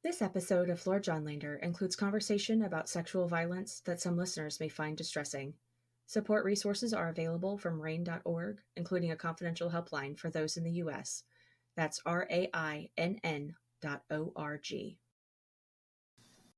This episode of Lord Johnlander includes conversation about sexual violence that some listeners may find distressing. Support resources are available from RAINN.org, including a confidential helpline for those in the U.S. That's RAINN.org.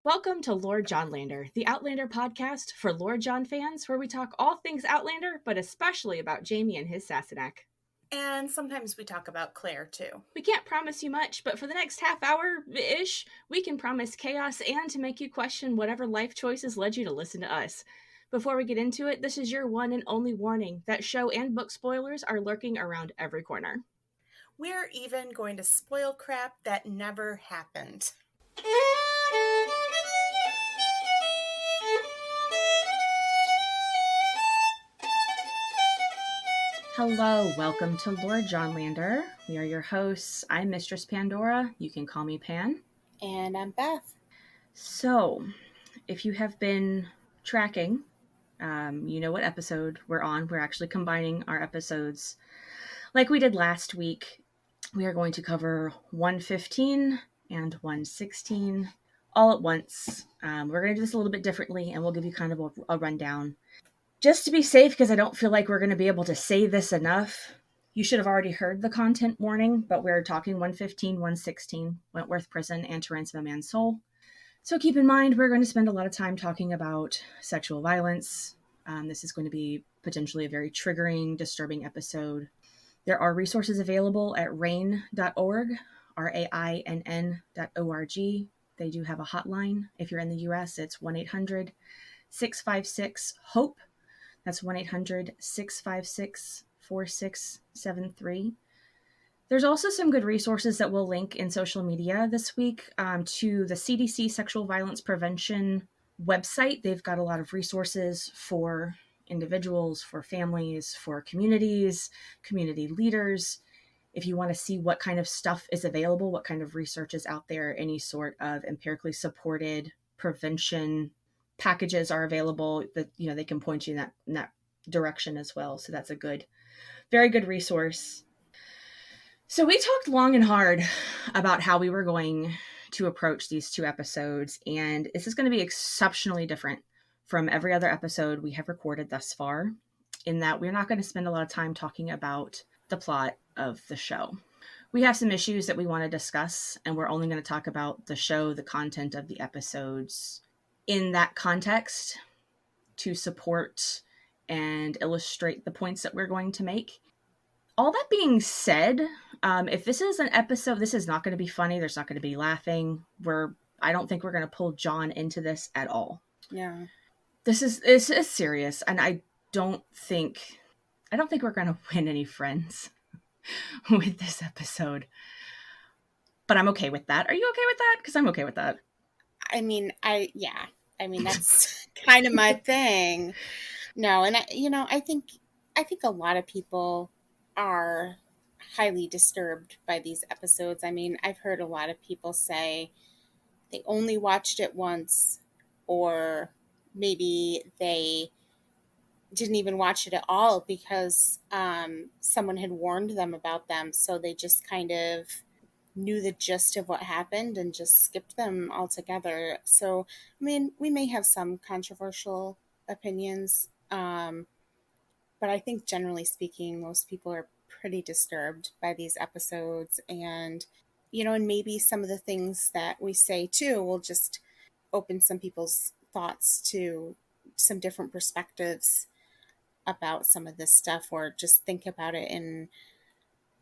Welcome to Lord Johnlander, the Outlander podcast for Lord John fans, where we talk all things Outlander, but especially about Jaime and his Sassenach. And sometimes we talk about Claire, too. We can't promise you much, but for the next half hour-ish, we can promise chaos and to make you question whatever life choices led you to listen to us. Before we get into it, this is your one and only warning that show and book spoilers are lurking around every corner. We're even going to spoil crap that never happened. Hello, welcome to Lord Johnlander. We are your hosts. I'm Mistress Pandora. You can call me Pan. And I'm Beth. So, if you have been tracking, you know what episode we're on. We're actually combining our episodes like we did last week. We are going to cover 115 and 116 all at once. We're going to do this a little bit differently, and we'll give you kind of a rundown. Just to be safe, because I don't feel like we're going to be able to say this enough, you should have already heard the content warning, but we're talking 115, 116, Wentworth Prison, and to Ransom a Man's Soul. So keep in mind, we're going to spend a lot of time talking about sexual violence. This is going to be potentially a very triggering, disturbing episode. There are resources available at rainn.org, RAINN.org. They do have a hotline. If you're in the U.S., it's 1-800-656-HOPE. That's 1-800-656-4673. There's also some good resources that we'll link in social media this week to the CDC Sexual Violence Prevention website. They've got a lot of resources for individuals, for families, for communities, community leaders. If you want to see what kind of stuff is available, what kind of research is out there, any sort of empirically supported prevention packages are available, that they can point you in that direction as well. So that's a very good resource. So we talked long and hard about how we were going to approach these two episodes, and this is going to be exceptionally different from every other episode we have recorded thus far, in that we're not going to spend a lot of time talking about the plot of the show. We have some issues that we want to discuss, and we're only going to talk about the show, the content of the episodes in that context to support and illustrate the points that we're going to make. All that being said, if this is an episode, this is not going to be funny. There's not going to be laughing. I don't think we're going to pull John into this at all. Yeah. This is serious, and I don't think we're going to win any friends with this episode. But I'm okay with that. Are you okay with that? Because I'm okay with that. I mean, that's kind of my thing. No, and I think a lot of people are highly disturbed by these episodes. I mean, I've heard a lot of people say they only watched it once, or maybe they didn't even watch it at all because someone had warned them about them. So they just kind of knew the gist of what happened and just skipped them altogether. So, I mean, we may have some controversial opinions, but I think generally speaking, most people are pretty disturbed by these episodes. And, and maybe some of the things that we say too will just open some people's thoughts to some different perspectives about some of this stuff, or just think about it in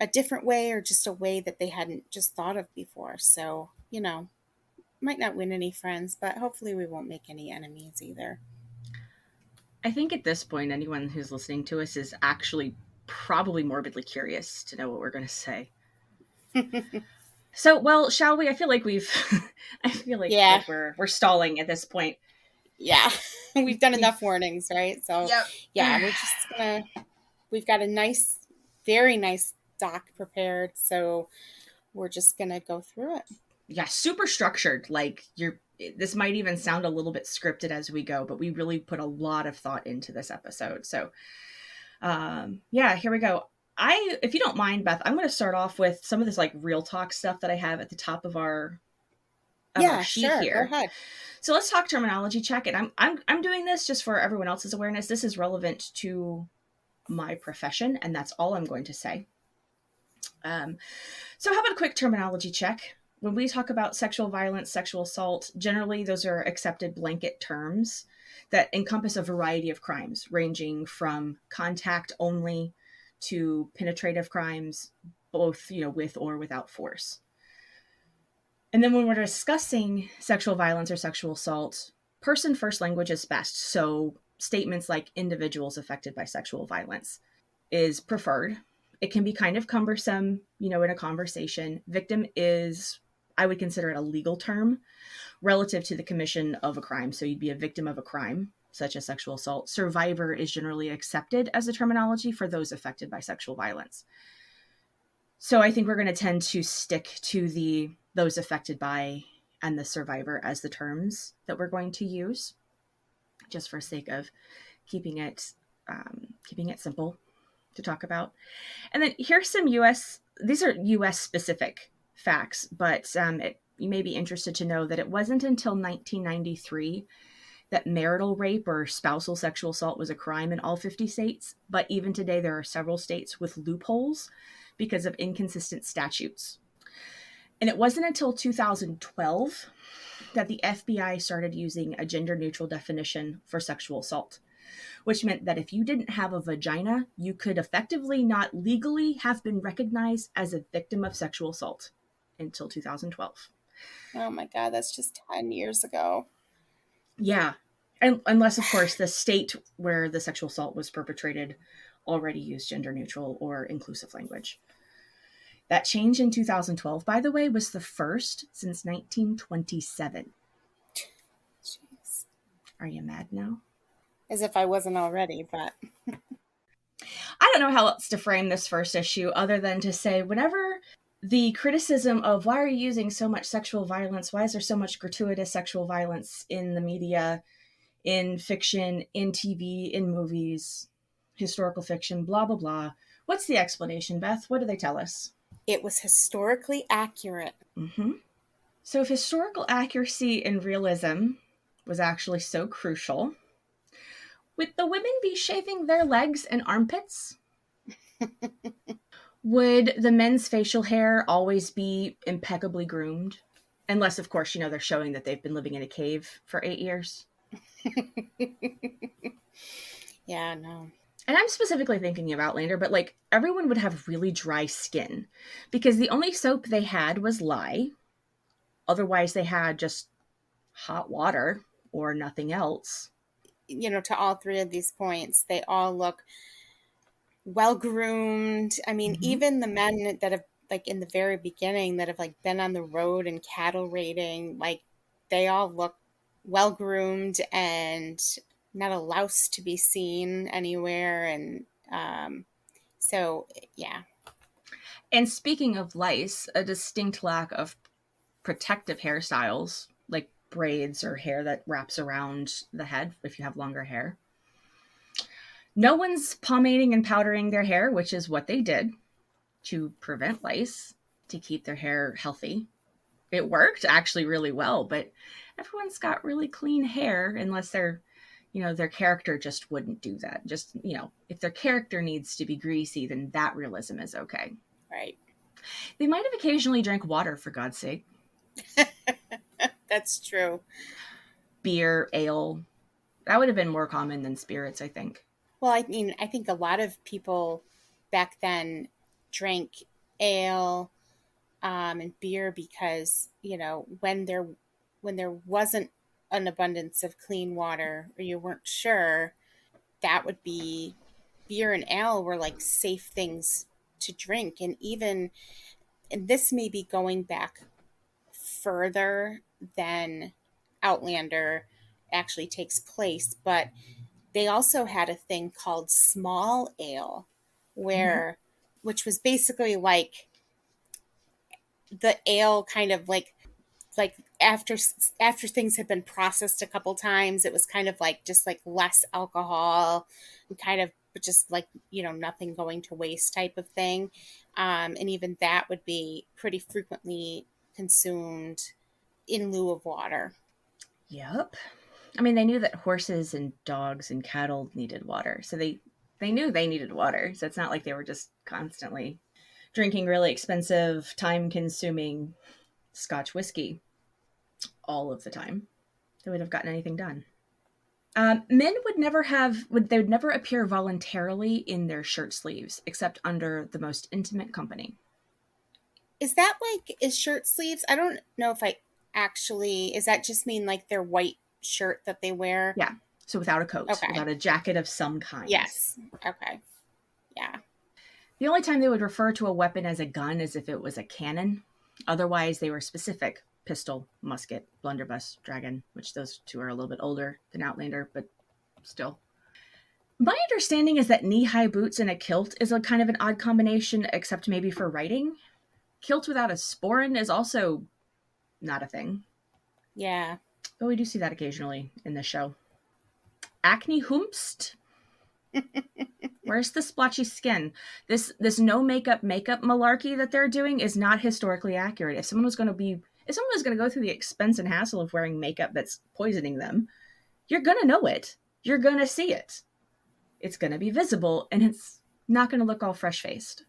a different way, or just a way that they hadn't just thought of before. So, might not win any friends, but hopefully we won't make any enemies either. I think at this point, anyone who's listening to us is actually probably morbidly curious to know what we're going to say. So, well, shall we? I feel like like we're stalling at this point. Yeah, we've done enough warnings, right? So, yep. Yeah, we've got a very nice doc prepared. So we're just going to go through it. Yeah, super structured. Like this might even sound a little bit scripted as we go, but we really put a lot of thought into this episode. So, here we go. If you don't mind, Beth, I'm going to start off with some of this like real talk stuff that I have at the top of our of our Yeah, sheet sure. Go here. ahead. So let's talk terminology check. And I'm doing this just for everyone else's awareness. This is relevant to my profession, and that's all I'm going to say. So how about a quick terminology check? When we talk about sexual violence, sexual assault, generally those are accepted blanket terms that encompass a variety of crimes, ranging from contact only to penetrative crimes, both, with or without force. And then when we're discussing sexual violence or sexual assault, person first language is best. So statements like individuals affected by sexual violence is preferred. It can be kind of cumbersome, in a conversation. Victim is, I would consider it a legal term relative to the commission of a crime. So you'd be a victim of a crime, such as sexual assault. Survivor is generally accepted as a terminology for those affected by sexual violence. So I think we're going to tend to stick to those affected by and the survivor as the terms that we're going to use, just for sake of keeping it simple to talk about. And then here's some these are US specific facts, but you may be interested to know that it wasn't until 1993 that marital rape or spousal sexual assault was a crime in all 50 states. But even today, there are several states with loopholes because of inconsistent statutes. And it wasn't until 2012 that the FBI started using a gender neutral definition for sexual assault, which meant that if you didn't have a vagina, you could effectively not legally have been recognized as a victim of sexual assault until 2012. Oh my God, that's just 10 years ago. Yeah. And unless, of course, the state where the sexual assault was perpetrated already used gender neutral or inclusive language. That change in 2012, by the way, was the first since 1927. Jeez. Are you mad now? As if I wasn't already, but I don't know how else to frame this first issue other than to say, whenever the criticism of why are you using so much sexual violence, why is there so much gratuitous sexual violence in the media, in fiction, in TV, in movies, historical fiction, blah, blah, blah. What's the explanation, Beth? What do they tell us? it was historically accurate. Mm-hmm. So if historical accuracy and realism was actually so crucial, would the women be shaving their legs and armpits? Would the men's facial hair always be impeccably groomed? Unless, of course, they're showing that they've been living in a cave for 8 years. Yeah, no. And I'm specifically thinking of Outlander, but everyone would have really dry skin because the only soap they had was lye. Otherwise, they had just hot water or nothing else. To all three of these points, they all look well groomed. I mean, Mm-hmm. even the men that have, in the very beginning, that have been on the road and cattle raiding, they all look well groomed and not a louse to be seen anywhere. And so, yeah. And speaking of lice, a distinct lack of protective hairstyles, like braids or hair that wraps around the head if you have longer hair. No one's pomading and powdering their hair, which is what they did to prevent lice, to keep their hair healthy. It worked actually really well, but everyone's got really clean hair unless their character just wouldn't do that. Just, if their character needs to be greasy, then that realism is okay. Right. They might have occasionally drank water, for God's sake. That's true. Beer, ale. That would have been more common than spirits, I think. Well, I mean, I think a lot of people back then drank ale and beer because when there wasn't an abundance of clean water or you weren't sure, that would be beer and ale were safe things to drink. And this may be going back further than Outlander actually takes place, but they also had a thing called small ale, where which was basically the ale kind of after things had been processed a couple times, it was kind of just less alcohol and kind of just nothing going to waste type of thing. And even that would be pretty frequently consumed in lieu of water. Yep. I mean, they knew that horses and dogs and cattle needed water. So they knew they needed water. So it's not like they were just constantly drinking really expensive, time-consuming Scotch whiskey all of the time. They would have gotten anything done. Men they would never appear voluntarily in their shirt sleeves, except under the most intimate company. Is that like, is shirt sleeves? I don't know if I actually, is that just mean like their white shirt that they wear? Yeah. So without a coat, Okay. without a jacket of some kind. Yes. Okay. Yeah. The only time they would refer to a weapon as a gun is if it was a cannon. Otherwise, they were specific: pistol, musket, blunderbuss, dragon, which those two are a little bit older than Outlander, but still. My understanding is that knee-high boots and a kilt is a kind of an odd combination, except maybe for writing. Kilt without a sporran is also not a thing. Yeah. But we do see that occasionally in this show. Acne Humst. Where's the splotchy skin? This no makeup malarkey that they're doing is not historically accurate. If someone was going to go through the expense and hassle of wearing makeup that's poisoning them, you're going to know it. You're going to see it. It's going to be visible, and it's not going to look all fresh-faced.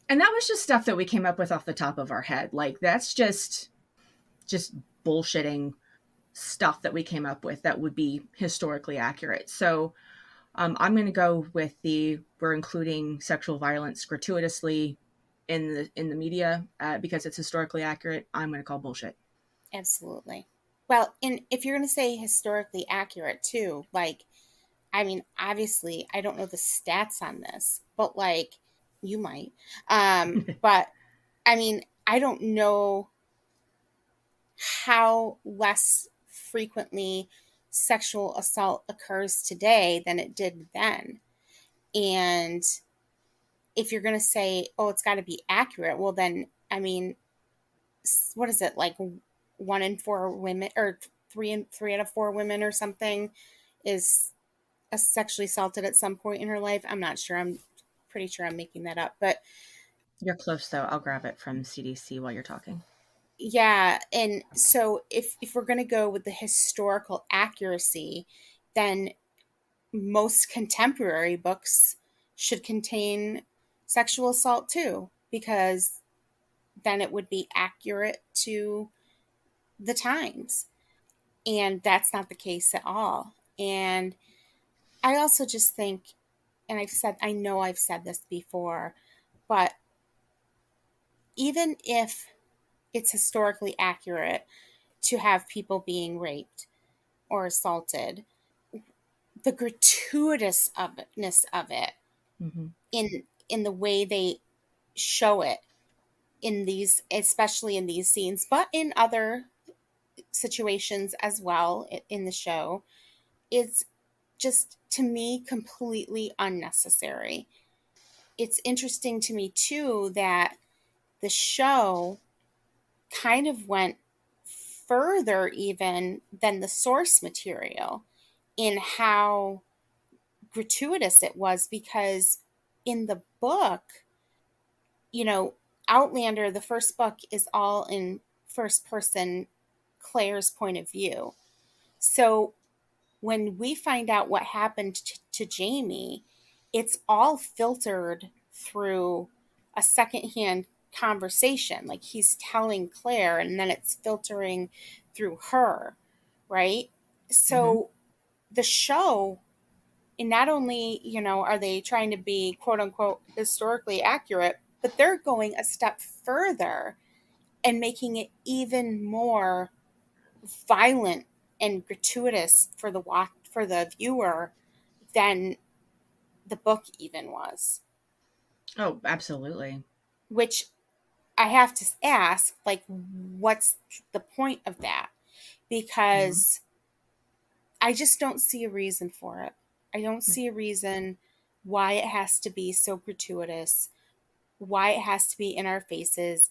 And that was just stuff that we came up with off the top of our head. Like, that's just bullshitting stuff that we came up with that would be historically accurate. So I'm going to go with we're including sexual violence gratuitously in the media because it's historically accurate. I'm going to call bullshit. Absolutely. Well, and if you're going to say historically accurate too, like, I mean, obviously, I don't know the stats on this, but like, you might. But I mean, I don't know how less frequently sexual assault occurs today than it did then. And if you're going to say, oh, it's got to be accurate, well, then, I mean, what is it, like 1 in 4 women, or three out of 4 women or something is sexually assaulted at some point in her life? I'm not sure. I'm pretty sure I'm making that up. But You're close, though. I'll grab it from CDC while you're talking. yeah, and so if we're going to go with the historical accuracy, then most contemporary books should contain sexual assault too, because then it would be accurate to the times. And that's not the case at all. And I also just think, and I know I've said this before, but even if it's historically accurate to have people being raped or assaulted, the gratuitousness of it Mm-hmm. in the way they show it in these, especially in these scenes, but in other situations as well in the show, is just, to me, completely unnecessary. It's interesting to me too that the show kind of went further even than the source material in how gratuitous it was, because in the book, you know, Outlander, the first book, is all in first person, Claire's point of view. So when we find out what happened to Jamie, it's all filtered through a secondhand conversation. Like, he's telling Claire and then it's filtering through her, right? Mm-hmm. So the show, and not only, are they trying to be quote unquote historically accurate, but they're going a step further and making it even more violent and gratuitous for the viewer than the book even was. Oh, absolutely. Which I have to ask, like, what's the point of that? Mm-hmm. Because I just don't see a reason for it. I don't see a reason why it has to be so gratuitous, why it has to be in our faces.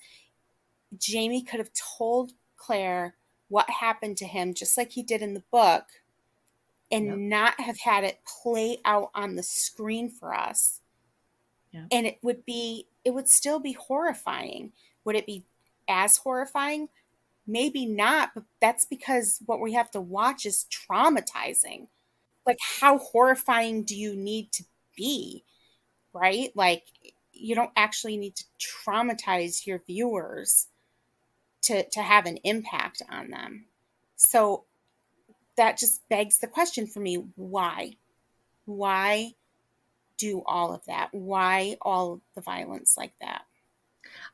Jamie could have told Claire what happened to him, just like he did in the book, Yep. and not have had it play out on the screen for us. Yep. And it would still be horrifying. Would it be as horrifying? maybe not, but that's because what we have to watch is traumatizing. Like, how horrifying do you need to be, right? Like, you don't actually need to traumatize your viewers to have an impact on them. So that just begs the question for me, why? Why do all of that? Why all the violence like that?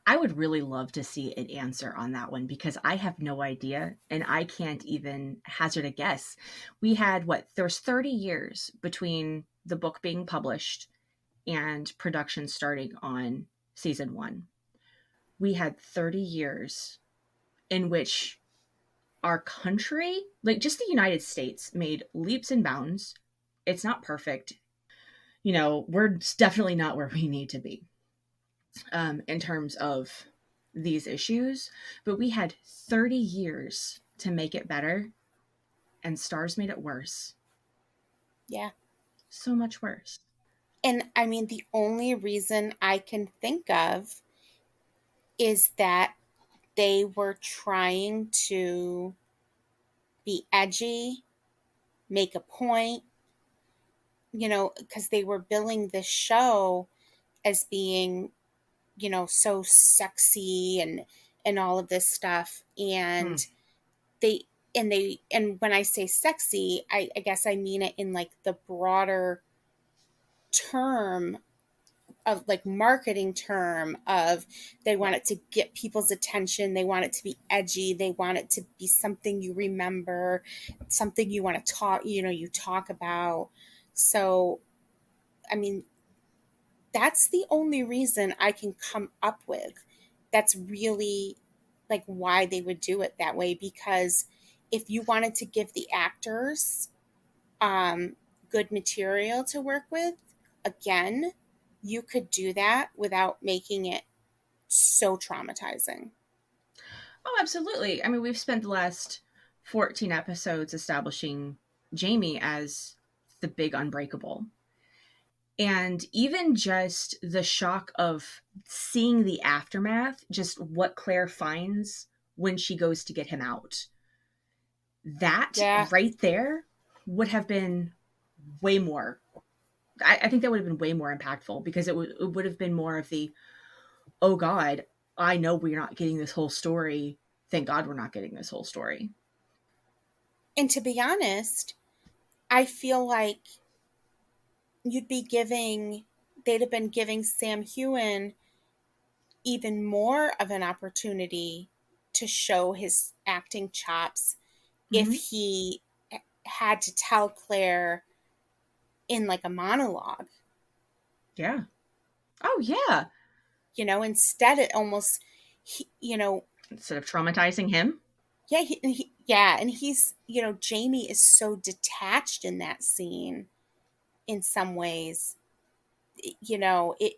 I would really love to see an answer on that one because I have no idea and I can't even hazard a guess. We had there's 30 years between the book being published and production starting on season 1. We had 30 years in which our country, like just the United States, made leaps and bounds. It's not perfect. We're definitely not where we need to be in terms of these issues, but we had 30 years to make it better, and Stars made it worse. Yeah. So much worse. And I mean, the only reason I can think of is that they were trying to be edgy, make a point, because they were billing this show as being, so sexy and all of this stuff. Hmm. They and when I say sexy, I guess I mean it in like the broader term of like marketing term of they want Yeah. it to get people's attention, they want it to be edgy, they want it to be something you remember, something you want to talk, you talk about. So I mean, that's the only reason I can come up with that's really like why they would do it that way, because if you wanted to give the actors um, good material to work with, again, you could do that without making it so traumatizing. Oh, absolutely. I mean, we've spent the last 14 episodes establishing Jamie as the big unbreakable. And even just the shock of seeing the aftermath, just what Claire finds when she goes to get him out, that Yeah. right there would have been way more. I think that would have been way more impactful because it would have been more of the, oh God, I know we're not getting this whole story. Thank God we're not getting this whole story. And to be honest, I feel like you'd be giving, they'd have been giving Sam Hewen even more of an opportunity to show his acting chops if Mm-hmm. he had to tell Claire in like a monologue. Yeah. Oh yeah. Instead it almost, Instead of traumatizing him. yeah, yeah, and he's, Jamie is so detached in that scene in some ways. It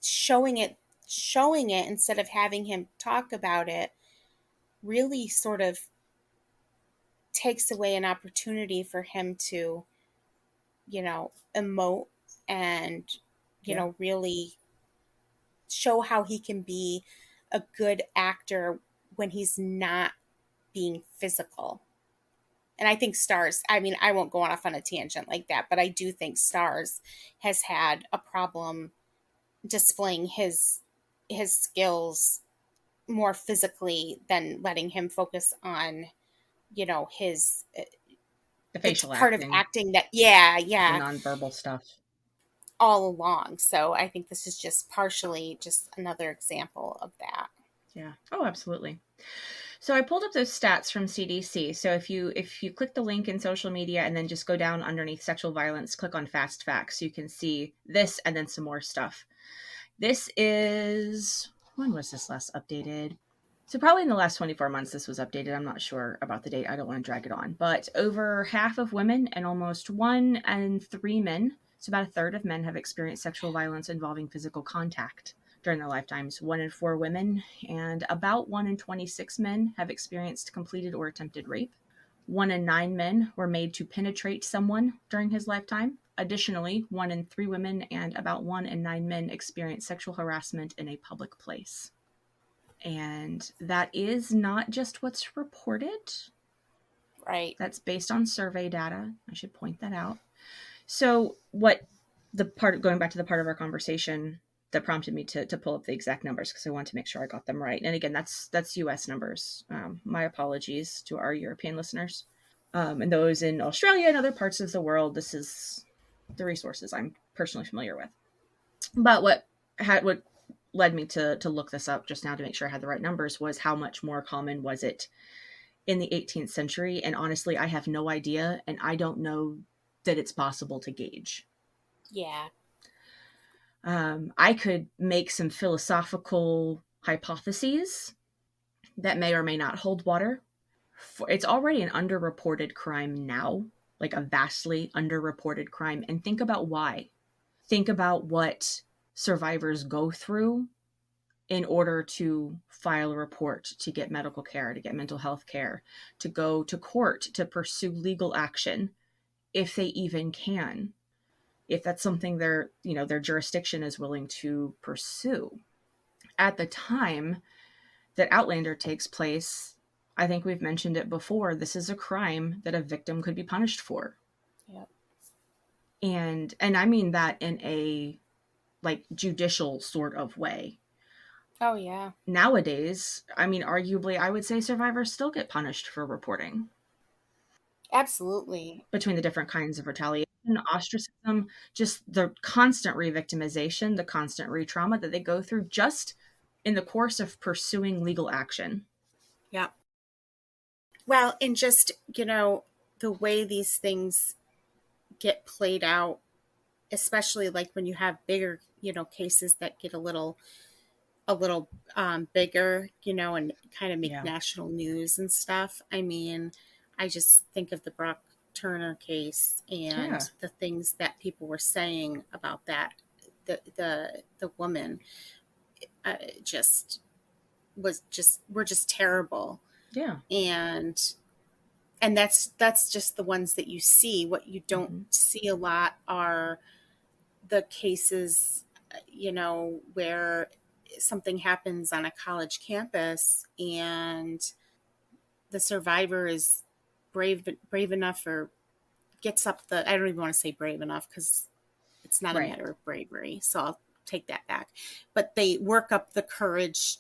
showing it showing it instead of having him talk about it really sort of takes away an opportunity for him to, emote and, Yeah. really show how he can be a good actor when he's not being physical. And I think Stars, I mean, I won't go off on a tangent like that, but I do think Stars has had a problem displaying his skills more physically than letting him focus on, his The the facial part of acting, acting that, yeah, the yeah, nonverbal stuff. all along. So I think this is just partially just another example of that. Yeah. Oh, absolutely. So I pulled up those stats from CDC. So if you click the link in social media and then just go down underneath sexual violence, click on fast facts, you can see this and then some more stuff. This is, when was this last updated? So probably in the last 24 months this was updated. I'm not sure about the date. I don't want to drag it on. But over half of women and almost 1 in 3 men, so about a third of men, have experienced sexual violence involving physical contact during their lifetimes. 1 in 4 women and about 1 in 26 men have experienced completed or attempted rape. 1 in 9 men were made to penetrate someone during his lifetime. Additionally, 1 in 3 women and about 1 in 9 men experienced sexual harassment in a public place. And that is not just what's reported. Right. That's based on survey data. I should point that out. So what the part, going back to the part of our conversation that prompted me to pull up the exact numbers, because I want to make sure I got them right. And again, that's US numbers. My apologies to our European listeners. And those in Australia and other parts of the world, this is the resources I'm personally familiar with. But what led me to look this up just now to make sure I had the right numbers was how much more common was it in the 18th century. And honestly, I have no idea, and I don't know that it's possible to gauge. Yeah. I could make some philosophical hypotheses that may or may not hold water. It's already an underreported crime now, like a vastly underreported crime. And think about why. Think about what survivors go through in order to file a report, to get medical care, to get mental health care, to go to court, to pursue legal action, if they even can, if that's something their jurisdiction is willing to pursue. At the time that Outlander takes place, I think we've mentioned it before, this is a crime that a victim could be punished for. Yep. And I mean that in a like judicial sort of way. Oh, yeah. Nowadays, I mean, arguably, I would say survivors still get punished for reporting. Absolutely. Between the different kinds of retaliation, ostracism, just the constant re-victimization, the constant re-trauma that they go through just in the course of pursuing legal action. Yeah. Well, and just, the way these things get played out, especially like when you have bigger, cases that get a little bigger, and kind of make national news and stuff. I mean, I just think of the Brock Turner case and the things that people were saying about that. The woman were just terrible. Yeah. And that's just the ones that you see. What you don't see a lot are the cases, where something happens on a college campus and the survivor is brave enough, or gets up I don't even want to say brave enough, because it's not a matter of bravery, so I'll take that back, but they work up the courage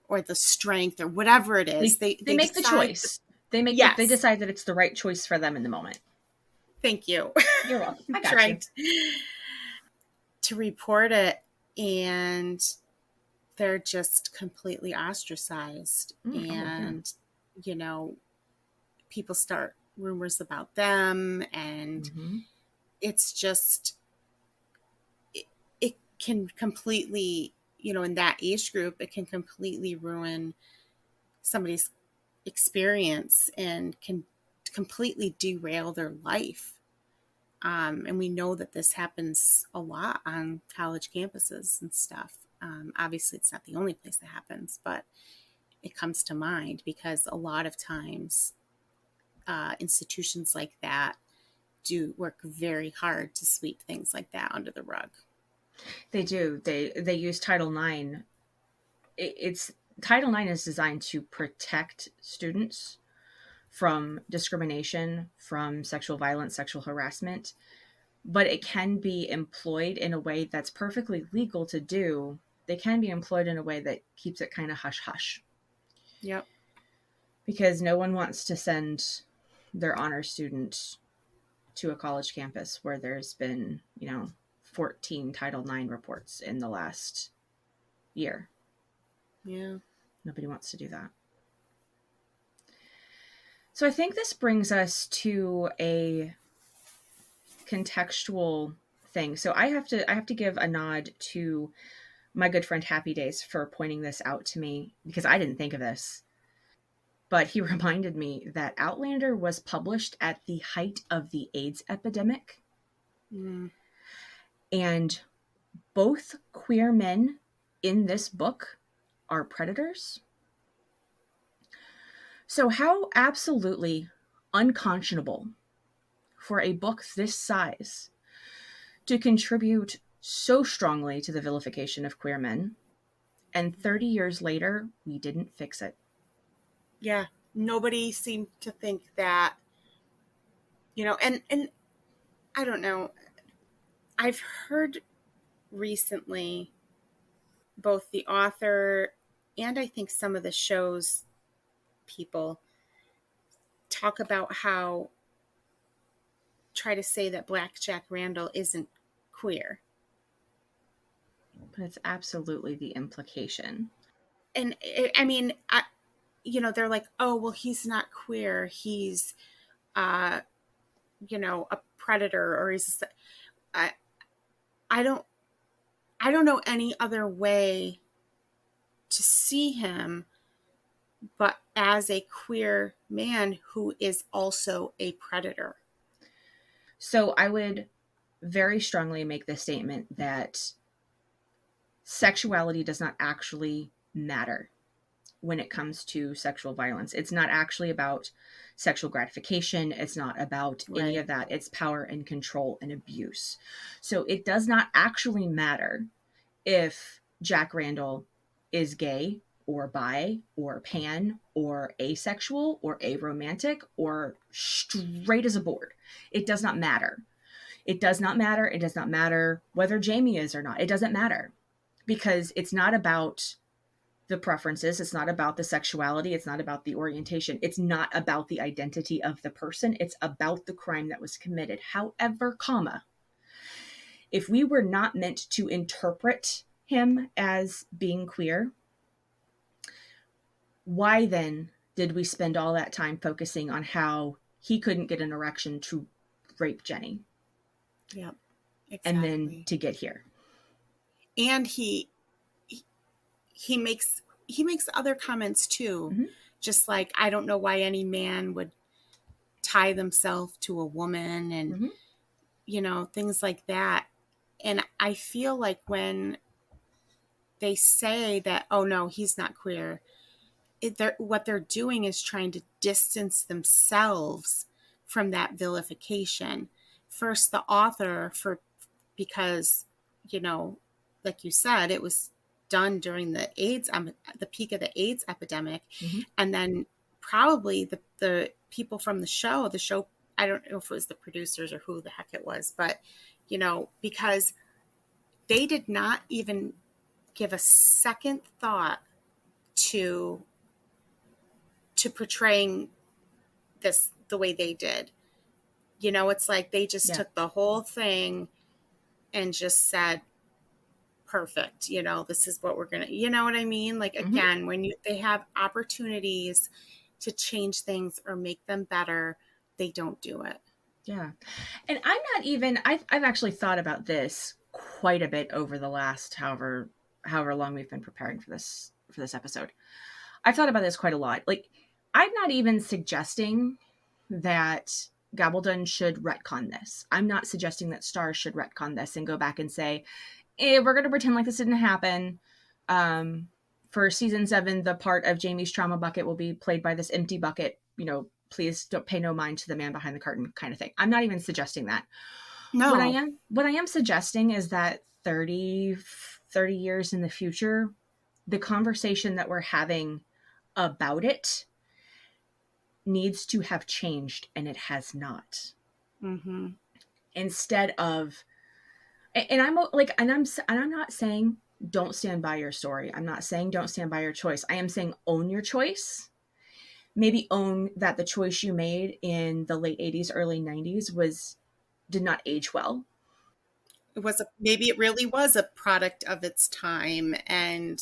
or the strength or whatever it is. They make the choice. They decide that it's the right choice for them in the moment. Thank you. You're welcome. I got you. To report it, and they're just completely ostracized. And, people start rumors about them, and it's just, it can completely, in that age group, it can completely ruin somebody's experience and can completely derail their life. And we know that this happens a lot on college campuses and stuff. Obviously, it's not the only place that happens, but it comes to mind because a lot of times institutions like that do work very hard to sweep things like that under the rug. They do. They use Title IX. Title IX is designed to protect students from discrimination, from sexual violence, sexual harassment, but it can be employed in a way that's perfectly legal to do. They can be employed in a way that keeps it kind of hush-hush. Yep. Because no one wants to send their honor student to a college campus where there's been, 14 Title IX reports in the last year. Yeah. Nobody wants to do that. So I think this brings us to a contextual thing. So I have to give a nod to my good friend Happy Days for pointing this out to me, because I didn't think of this. But he reminded me that Outlander was published at the height of the AIDS epidemic. And both queer men in this book are predators. So how absolutely unconscionable for a book this size to contribute so strongly to the vilification of queer men And 30 years later, we didn't fix it. Yeah. Nobody seemed to think that, and I don't know. I've heard recently both the author and I think some of the show's people talk about how try to say that Black Jack Randall isn't queer. But it's absolutely the implication. And I mean, they're like, oh, well, he's not queer. He's, a predator, or he's, I, I don't, I don't know any other way to see him but as a queer man who is also a predator. So I would very strongly make the statement that sexuality does not actually matter when it comes to sexual violence. It's not actually about sexual gratification. It's not about any Right. of that. It's power and control and abuse. So it does not actually matter if Jack Randall is gay or bi or pan or asexual or aromantic or straight as a board. It does not matter. It does not matter. It does not matter whether Jamie is or not. It doesn't matter because it's not about the preferences. It's not about the sexuality. It's not about the orientation. It's not about the identity of the person. It's about the crime that was committed. However, comma, if we were not meant to interpret him as being queer, why then did we spend all that time focusing on how he couldn't get an erection to rape Jenny? Yeah, exactly. And then to get here. And he makes other comments too. Mm-hmm. Just like, I don't know why any man would tie themselves to a woman and, Mm-hmm. Things like that. And I feel like when they say that, oh no, he's not queer, what they're doing is trying to distance themselves from that vilification. First, the author, because, like you said, it was done during the peak of the AIDS epidemic. Mm-hmm. And then probably the people from the show, I don't know if it was the producers or who the heck it was, but, because they did not even give a second thought to portraying this the way they did. It's like they just took the whole thing and just said, perfect, this is what we're gonna, you know what I mean? Like, again, when they have opportunities to change things or make them better, they don't do it. Yeah. And I'm not even, I've actually thought about this quite a bit over the last however long we've been preparing for this episode. I've thought about this quite a lot. Like, I'm not even suggesting that Gabaldon should retcon this. I'm not suggesting that Starz should retcon this and go back and say, we're going to pretend like this didn't happen. For season 7, the part of Jamie's trauma bucket will be played by this empty bucket. Please don't pay no mind to the man behind the curtain kind of thing. I'm not even suggesting that. No. What I am suggesting is that 30 years in the future, the conversation that we're having about it needs to have changed, and it has not. Mm-hmm. Instead of, and I'm not saying don't stand by your story. I'm not saying don't stand by your choice. I am saying own your choice. Maybe own that the choice you made in the late 80s, early 90s did not age well. Maybe it really was a product of its time, and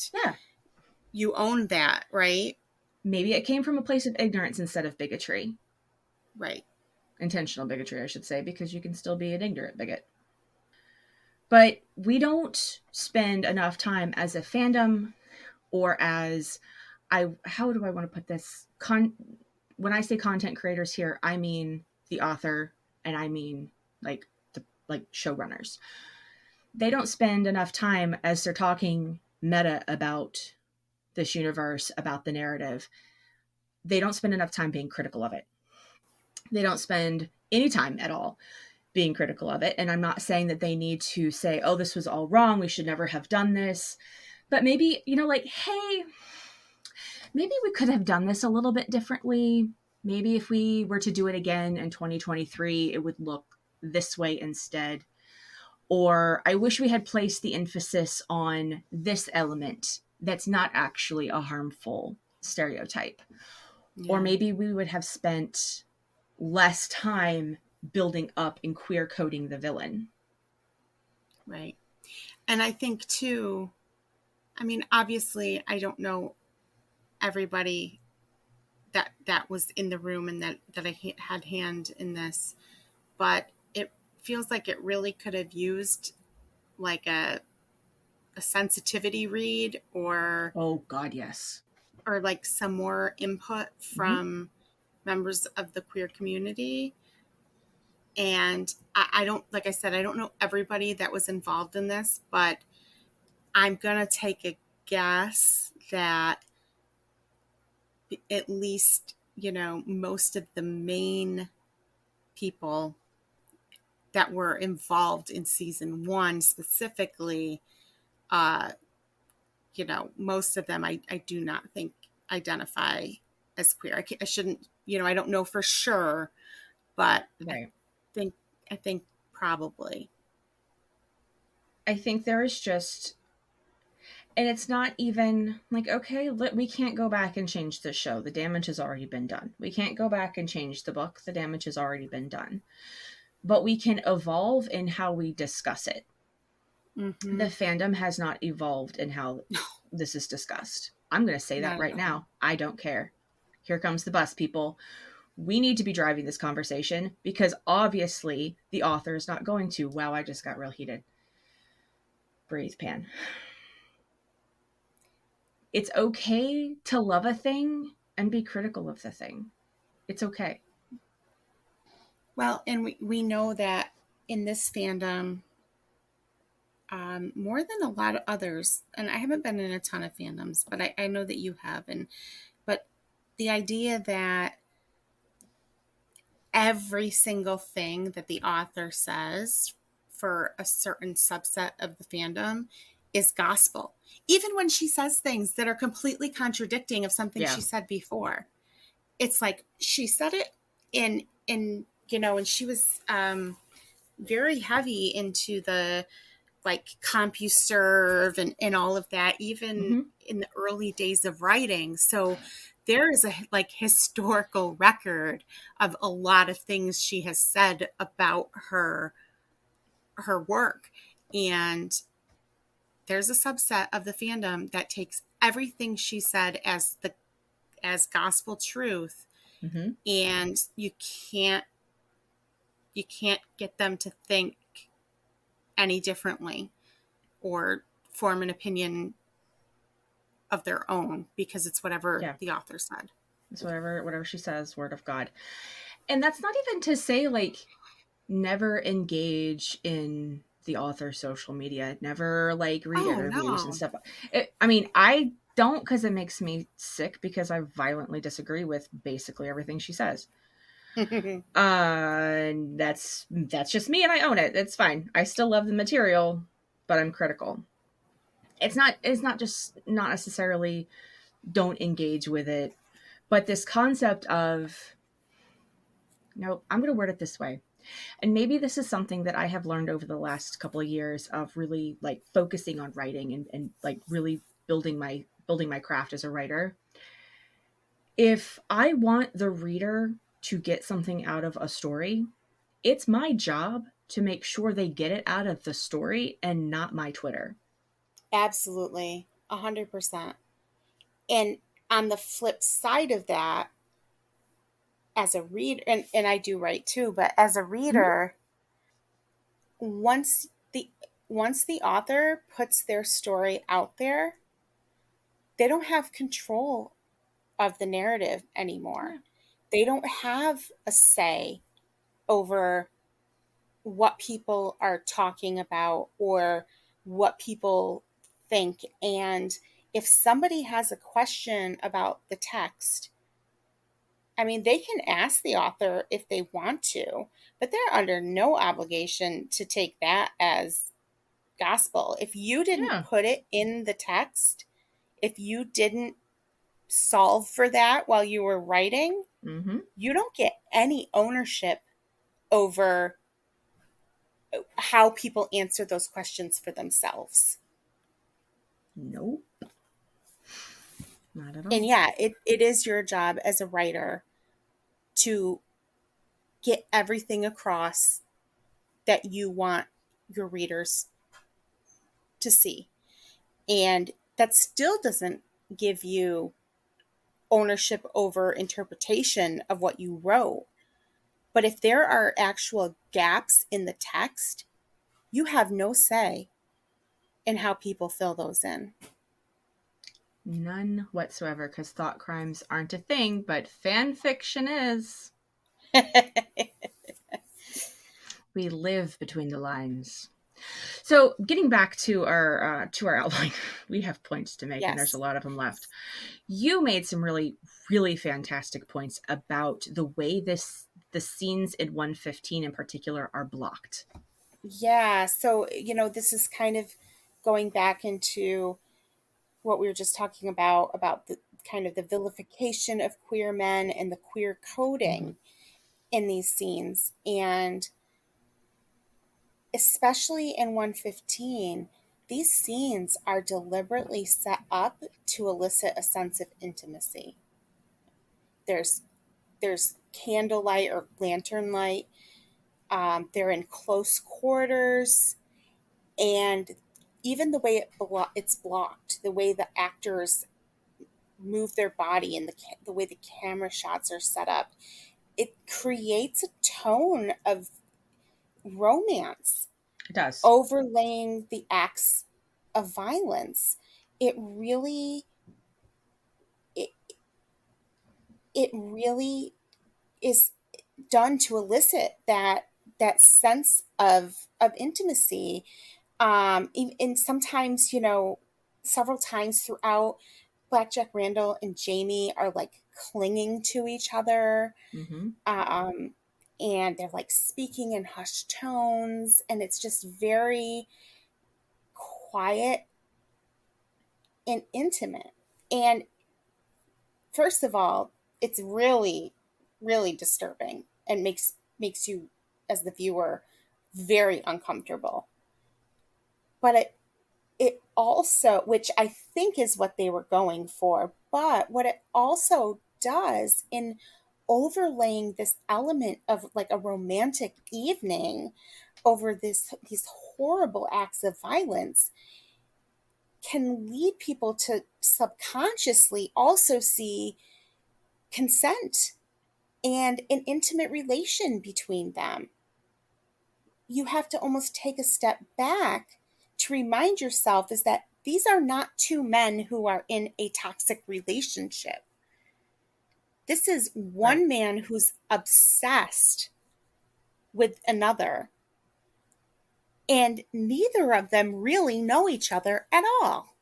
you own that, right? Maybe it came from a place of ignorance instead of bigotry. Right. Intentional bigotry, I should say, because you can still be an ignorant bigot. But we don't spend enough time as a fandom or as how do I want to put this? When I say content creators here, I mean the author and I mean like showrunners. They don't spend enough time as they're talking meta about this universe, about the narrative. They don't spend enough time being critical of it. They don't spend any time at all being critical of it. And I'm not saying that they need to say, oh, this was all wrong, we should never have done this. But maybe, like, hey, maybe we could have done this a little bit differently. Maybe if we were to do it again in 2023, it would look this way instead. Or I wish we had placed the emphasis on this element that's not actually a harmful stereotype. Or Yeah. maybe we would have spent less time building up and queer coding the villain. Right. And I think too, I mean, obviously I don't know everybody that was in the room and that I had hand in this, but it feels like it really could have used like a sensitivity read Oh, God, yes. or like some more input Mm-hmm. from members of the queer community. And I don't, like I said, I don't know everybody that was involved in this, but I'm going to take a guess that at least, most of the main people that were involved in season 1 specifically, uh, most of them I do not think identify as queer. I shouldn't, I don't know for sure, but Right. think, I think probably. I think there is just, and it's not even like, okay, we can't go back and change the show. The damage has already been done. We can't go back and change the book. The damage has already been done. But we can evolve in how we discuss it. The Mm-hmm. fandom has not evolved in how this is discussed. I'm going to say that Not right at all. now. I don't care. Here comes the bus, people. We need to be driving this conversation because obviously the author is not going to. Wow, I just got real heated. Breathe, Pan. It's okay to love a thing and be critical of the thing. It's okay. Well, and we know that in this fandom, more than a lot of others, and I haven't been in a ton of fandoms, but I know that you have, but the idea that every single thing that the author says for a certain subset of the fandom is gospel. Even when she says things that are completely contradicting of something Yeah. she said before. It's like she said it and she was very heavy into the like CompuServe and all of that, even Mm-hmm. in the early days of writing. So there is a like historical record of a lot of things she has said about her work. And there's a subset of the fandom that takes everything she said as gospel truth, Mm-hmm. and can't you can't get them to think any differently or form an opinion of their own because it's whatever Yeah. the author said. It's whatever she says, word of God. And that's not even to say like never engage in the author's social media, never like read Oh interviews and no. stuff. I mean, I don't because it makes me sick because I violently disagree with basically everything she says. That's just me and I own it. It's fine. I still love the material, but I'm critical. It's not just not necessarily don't engage with it, but this concept of no, I'm going to word it this way. And maybe this is something that I have learned over the last couple of years of really like focusing on writing and like really building my craft as a writer. If I want the reader to get something out of a story, it's my job to make sure they get it out of the story and not my Twitter. Absolutely. 100%. And on the flip side of that, as a reader, and I do write too, but as a Mm-hmm. reader, once the once the author puts their story out there, they don't have control of the narrative Yeah. anymore. They don't have a say over what people are talking about or what people think. And if somebody has a question about the text, I mean, they can ask the author if they want to, but they're under no obligation to take that as gospel. If you didn't Yeah. put it in the text, if you didn't solve for that while you were writing, Mm-hmm. you don't get any ownership over how people answer those questions for themselves. Nope. Not at And all. yeah, it is your job as a writer to get everything across that you want your readers to see. And that still doesn't give you ownership over interpretation of what you wrote. But if there are actual gaps in the text, you have no say in how people fill those in. None whatsoever, because thought crimes aren't a thing, but fan fiction is. We live between the lines. So, getting back to our outline, we have points to make, and there's a Yes. lot of them left. You made some really, really fantastic points about the way the scenes in 115 in particular are blocked. Yeah. So, this is kind of going back into what we were just talking about the kind of the vilification of queer men and the queer Mm-hmm. coding in these scenes. And especially in 115, these scenes are deliberately set up to elicit a sense of intimacy. There's candlelight or lantern light. They're in close quarters, and even the way it's blocked, the way the actors move their body, and the way the camera shots are set up, it creates a tone of romance It does. overlaying the acts of violence. It really, it, it really is done to elicit that sense of intimacy. And sometimes, several times throughout, Blackjack Randall and Jamie are like clinging to each other. Mm-hmm. Um, and they're like speaking in hushed tones, and it's just very quiet and intimate. And first of all, it's really, really disturbing and makes you, as the viewer, very uncomfortable. But it also, which I think is what they were going for, but what it also does in overlaying this element of like a romantic evening over these horrible acts of violence can lead people to subconsciously also see consent and an intimate relation between them. You have to almost take a step back to remind yourself is that these are not two men who are in a toxic relationship. This is Right. one man who's obsessed with another, and neither of them really know each other at all.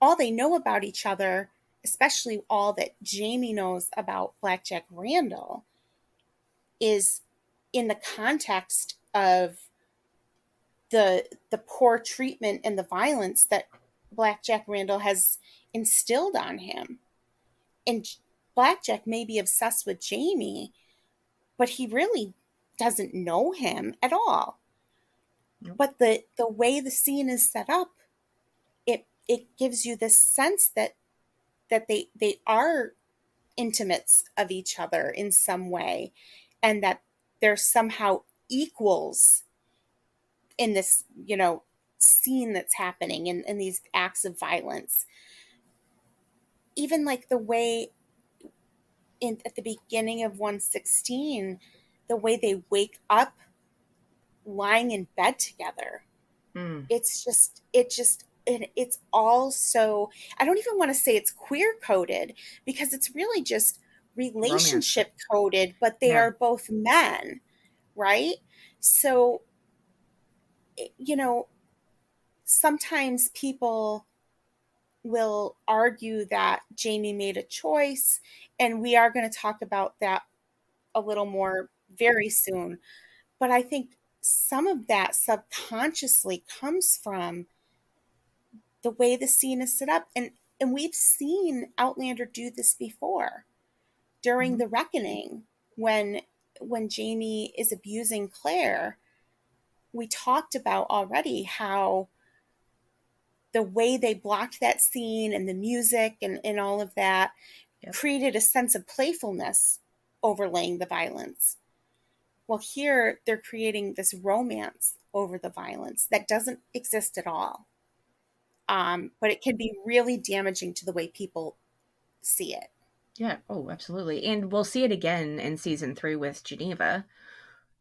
All they know about each other, especially all that Jamie knows about Blackjack Randall, is in the context of the poor treatment and the violence that Blackjack Randall has instilled on him. And Blackjack may be obsessed with Jamie, but he really doesn't know him at all. Nope. But the way the scene is set up, it gives you this sense that they are intimates of each other in some way, and that they're somehow equals in this, scene that's happening in these acts of violence. Even like the way at the beginning of 116, the way they wake up lying in bed together. Mm. It's all so, I don't even want to say it's queer coded, because it's really just Romance. relationship coded, but they Yeah. are both men, right? So, you know, sometimes people will argue that Jamie made a choice, and we are going to talk about that a little more very soon. But I think some of that subconsciously comes from the way the scene is set up. And we've seen Outlander do this before during Mhm. the reckoning when Jamie is abusing Claire. We talked about already how the way they blocked that scene and the music and all of that Yep. created a sense of playfulness overlaying the violence. Well, here they're creating this romance over the violence that doesn't exist at all. But it can be really damaging to the way people see it. Yeah. Oh, absolutely. And we'll see it again in season 3 with Geneva.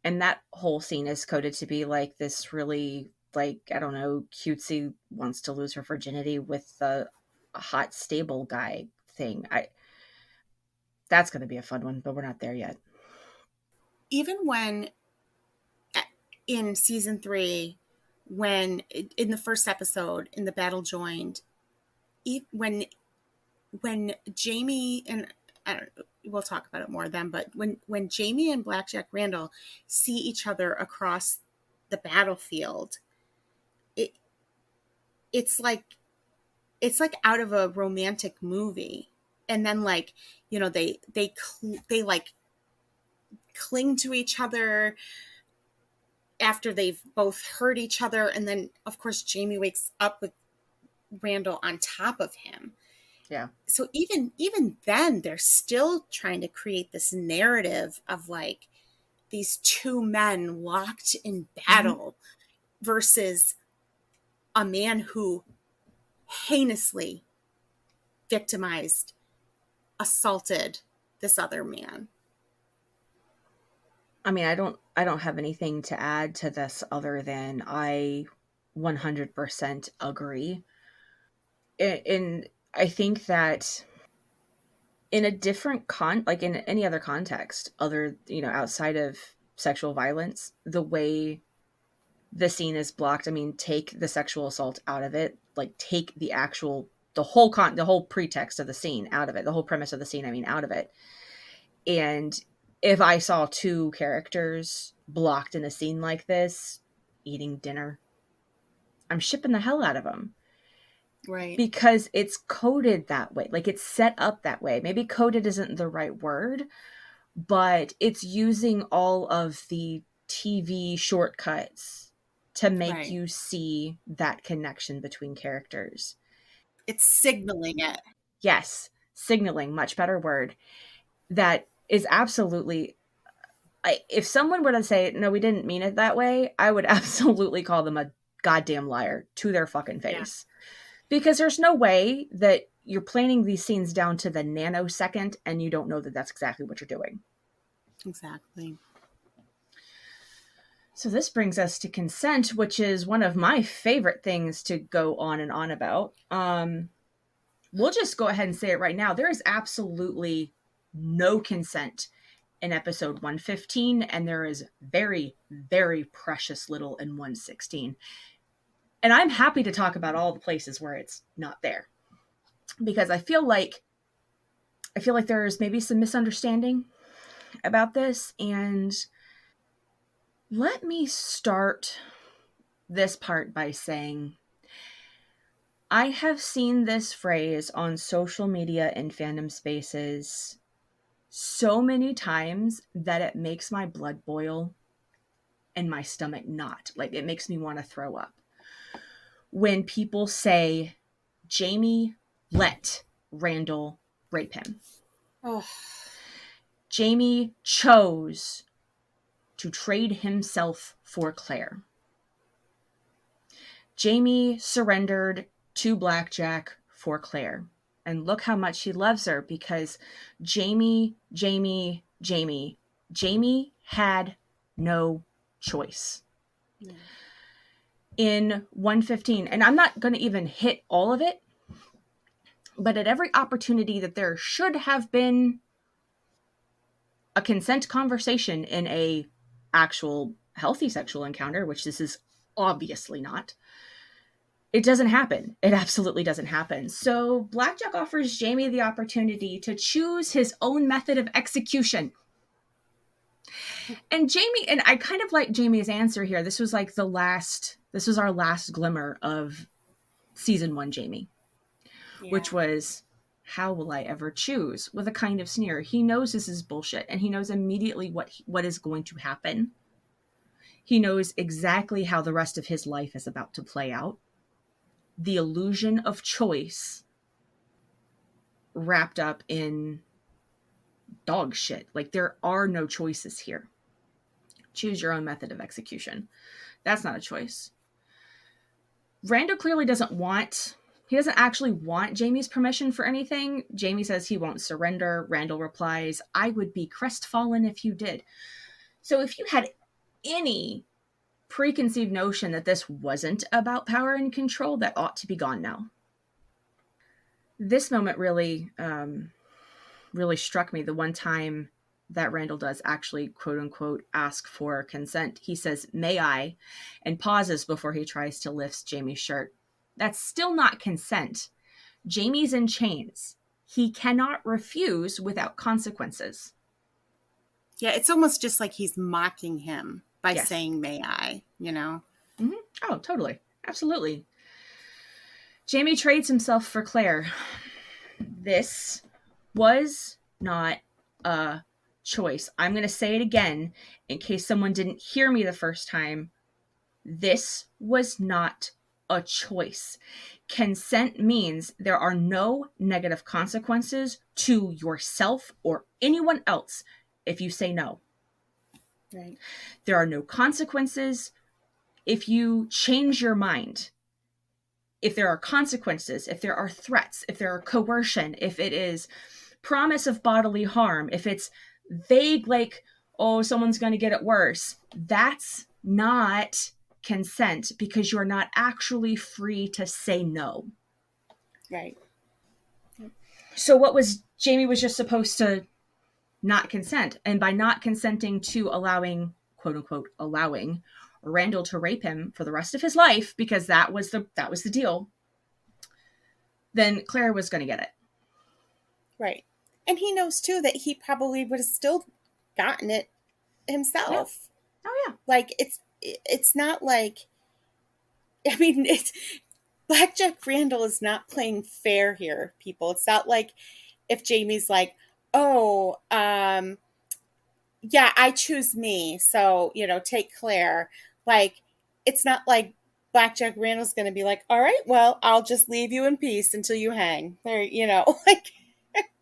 And that whole scene is coded to be like this really, like, I don't know, cutesy wants to lose her virginity with the hot stable guy thing. That's going to be a fun one, but we're not there yet. Even when in season 3, when in the first episode in the battle joined, when Jamie and I don't we'll talk about it more then, but when Jamie and Blackjack Randall see each other across the battlefield, it it's like out of a romantic movie. And then like, they like cling to each other after they've both hurt each other, and then of course Jamie wakes up with Randall on top of him. Yeah. So even then they're still trying to create this narrative of like these two men locked in battle versus a man who heinously victimized, assaulted this other man. I mean, I don't have anything to add to this other than I 100% agree. And I think that in a different like in any other context other, outside of sexual violence, the way the scene is blocked, I mean, take the sexual assault out of it, like take the whole pretext of the scene out of it, the whole premise of the scene, I mean, out of it. And if I saw two characters blocked in a scene like this eating dinner, I'm shipping the hell out of them. Right. Because it's coded that way. Like it's set up that way. Maybe coded isn't the right word, but it's using all of the TV shortcuts to make Right. you see that connection between characters. It's signaling it. Yes, signaling, much better word. That is absolutely. If someone were to say, no, we didn't mean it that way, I would absolutely call them a goddamn liar to their fucking Yeah. face. Because there's no way that you're planning these scenes down to the nanosecond and you don't know that that's exactly what you're doing. Exactly. So this brings us to consent, which is one of my favorite things to go on and on about. We'll just go ahead and say it right now. There is absolutely no consent in episode 115, and there is very, very precious little in 116. And I'm happy to talk about all the places where it's not there, because I feel like there's maybe some misunderstanding about this. And let me start this part by saying I have seen this phrase on social media and fandom spaces so many times that it makes my blood boil and my stomach knot. Like it makes me want to throw up. When people say, Jamie let Randall rape him. Oh. Jamie chose to trade himself for Claire. Jamie surrendered to Blackjack for Claire. And look how much he loves her, because Jamie had no choice. Yeah. In 115, and I'm not going to even hit all of it, but at every opportunity that there should have been a consent conversation in a actual healthy sexual encounter, which this is obviously not, it doesn't happen. It absolutely doesn't happen. So Blackjack offers Jamie the opportunity to choose his own method of execution. And Jamie, and I kind of like Jamie's answer here. This was like this was our last glimmer of season 1 Jamie, which Yeah. was, how will I ever choose? With a kind of sneer. He knows this is bullshit, and he knows immediately what is going to happen. He knows exactly how the rest of his life is about to play out. The illusion of choice wrapped up in dog shit. Like, there are no choices here. Choose your own method of execution. That's not a choice. Randall clearly he doesn't actually want Jamie's permission for anything. Jamie says he won't surrender. Randall replies, I would be crestfallen if you did. So if you had any preconceived notion that this wasn't about power and control, that ought to be gone now. This moment really, really struck me. The one time that Randall does actually, quote unquote, ask for consent. He says, may I, and pauses before he tries to lift Jamie's shirt. That's still not consent. Jamie's in chains. He cannot refuse without consequences. Yeah, it's almost just like he's mocking him by Yes. saying, may I, you know? Mm-hmm. Oh, totally. Absolutely. Jamie trades himself for Claire. This was not a choice. I'm going to say it again in case someone didn't hear me the first time. This was not a choice. Consent means there are no negative consequences to yourself or anyone else if you say no. Right. There are no consequences if you change your mind. If there are consequences, if there are threats, if there are coercion, if it is promise of bodily harm, if it's vague, like, oh, someone's going to get it worse, that's not consent, because you're not actually free to say no. Right. So what was Jamie was just supposed to not consent, and by not consenting to allowing, quote unquote, allowing Randall to rape him for the rest of his life, because that was the deal, then Claire was going to get it. Right. And he knows too that he probably would have still gotten it himself. Yeah. Oh yeah. Like it's not like, I mean, it's Blackjack Randall is not playing fair here, people. It's not like if Jamie's like, oh, yeah, I choose me, so, you know, take Claire. Like, it's not like Blackjack Randall's going to be like, all right, well, I'll just leave you in peace until you hang. There, you know, like,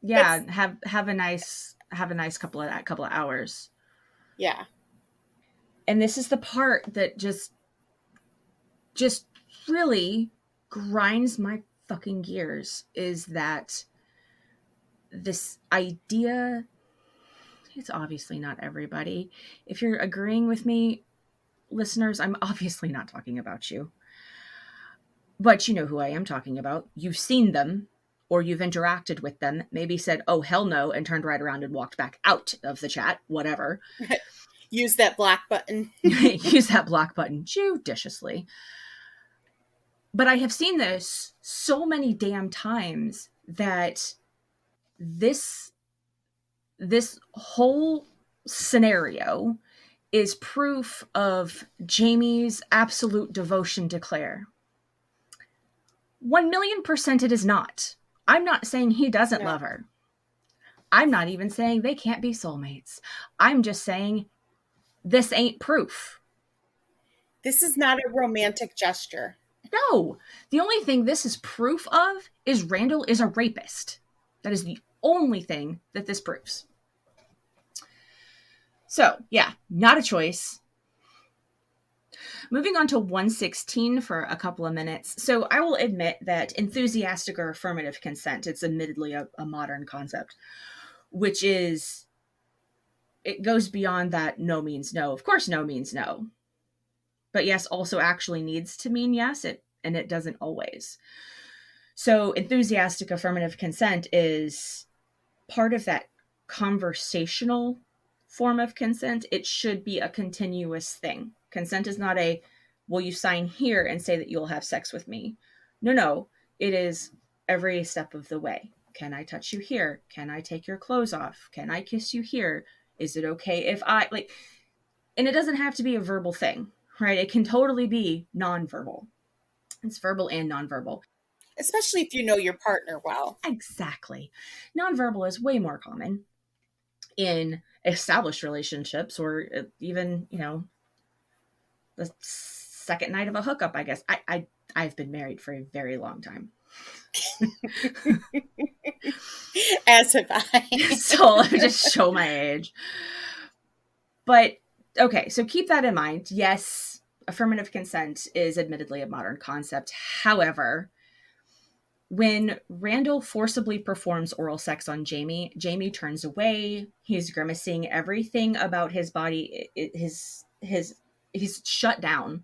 Yeah, have a nice couple of hours. Yeah. And this is the part that just really grinds my fucking gears, is that this idea, it's obviously not everybody. If you're agreeing with me, listeners, I'm obviously not talking about you. But you know who I am talking about. You've seen them, or you've interacted with them, maybe said, oh, hell no, and turned right around and walked back out of the chat, whatever. Use that block button. Use that block button judiciously. But I have seen this so many damn times that this whole scenario is proof of Jamie's absolute devotion to Claire. 1,000,000% it is not. I'm not saying he doesn't love her. I'm not even saying they can't be soulmates. I'm just saying this ain't proof. This is not a romantic gesture. No. The only thing this is proof of is Randall is a rapist. That is the only thing that this proves. So, yeah, not a choice. Moving on to 116 for a couple of minutes. So I will admit that enthusiastic or affirmative consent, it's admittedly a modern concept, which is, it goes beyond that no means no. Of course, no means no. But yes also actually needs to mean yes, and it doesn't always. So enthusiastic affirmative consent is part of that conversational form of consent. It should be a continuous thing. Consent is not a, will you sign here and say that you'll have sex with me? No. It is every step of the way. Can I touch you here? Can I take your clothes off? Can I kiss you here? Is it okay if I, like, and it doesn't have to be a verbal thing, right? It can totally be nonverbal. It's verbal and nonverbal. Especially if you know your partner well. Exactly. Nonverbal is way more common in established relationships, or even, the second night of a hookup, I guess. I've been married for a very long time. As have I. So let me just show my age. But okay, so keep that in mind. Yes, affirmative consent is admittedly a modern concept. However, when Randall forcibly performs oral sex on Jamie, Jamie turns away. He's grimacing. Everything about his body, he's shut down.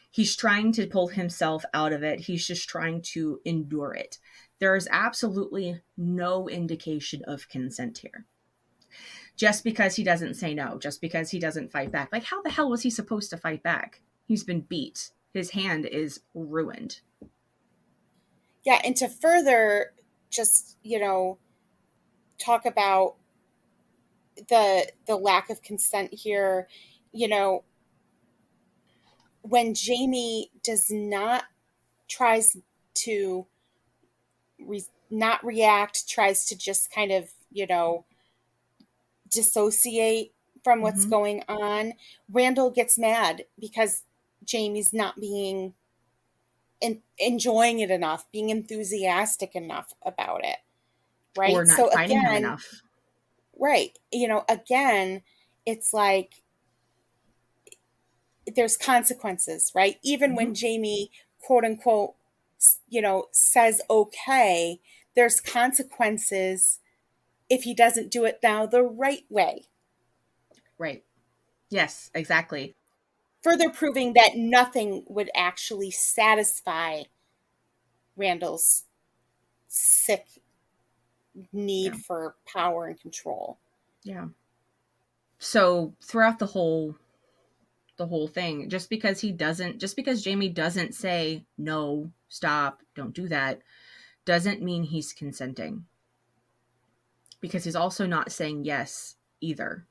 He's trying to pull himself out of it. He's just trying to endure it. There is absolutely no indication of consent here. Just because he doesn't say no, just because he doesn't fight back. Like, how the hell was he supposed to fight back? He's been beat. His hand is ruined. Yeah, and to further just, talk about the lack of consent here, you know, when Jamie does not tries to not react, tries to just kind of, dissociate from what's Mm-hmm. going on, Randall gets mad because Jamie's not being enjoying it enough, being enthusiastic enough about it, Or right? not So fighting him again, enough. right, again, it's like there's consequences, right? Even Mm-hmm. when Jamie, quote unquote, says okay, there's consequences if he doesn't do it now the right way. Right. Yes, exactly. Further proving that nothing would actually satisfy Randall's sick Yeah. need for power and control. Yeah. So throughout the whole thing, just because Jamie doesn't say no, stop, don't do that, doesn't mean he's consenting. Because he's also not saying yes either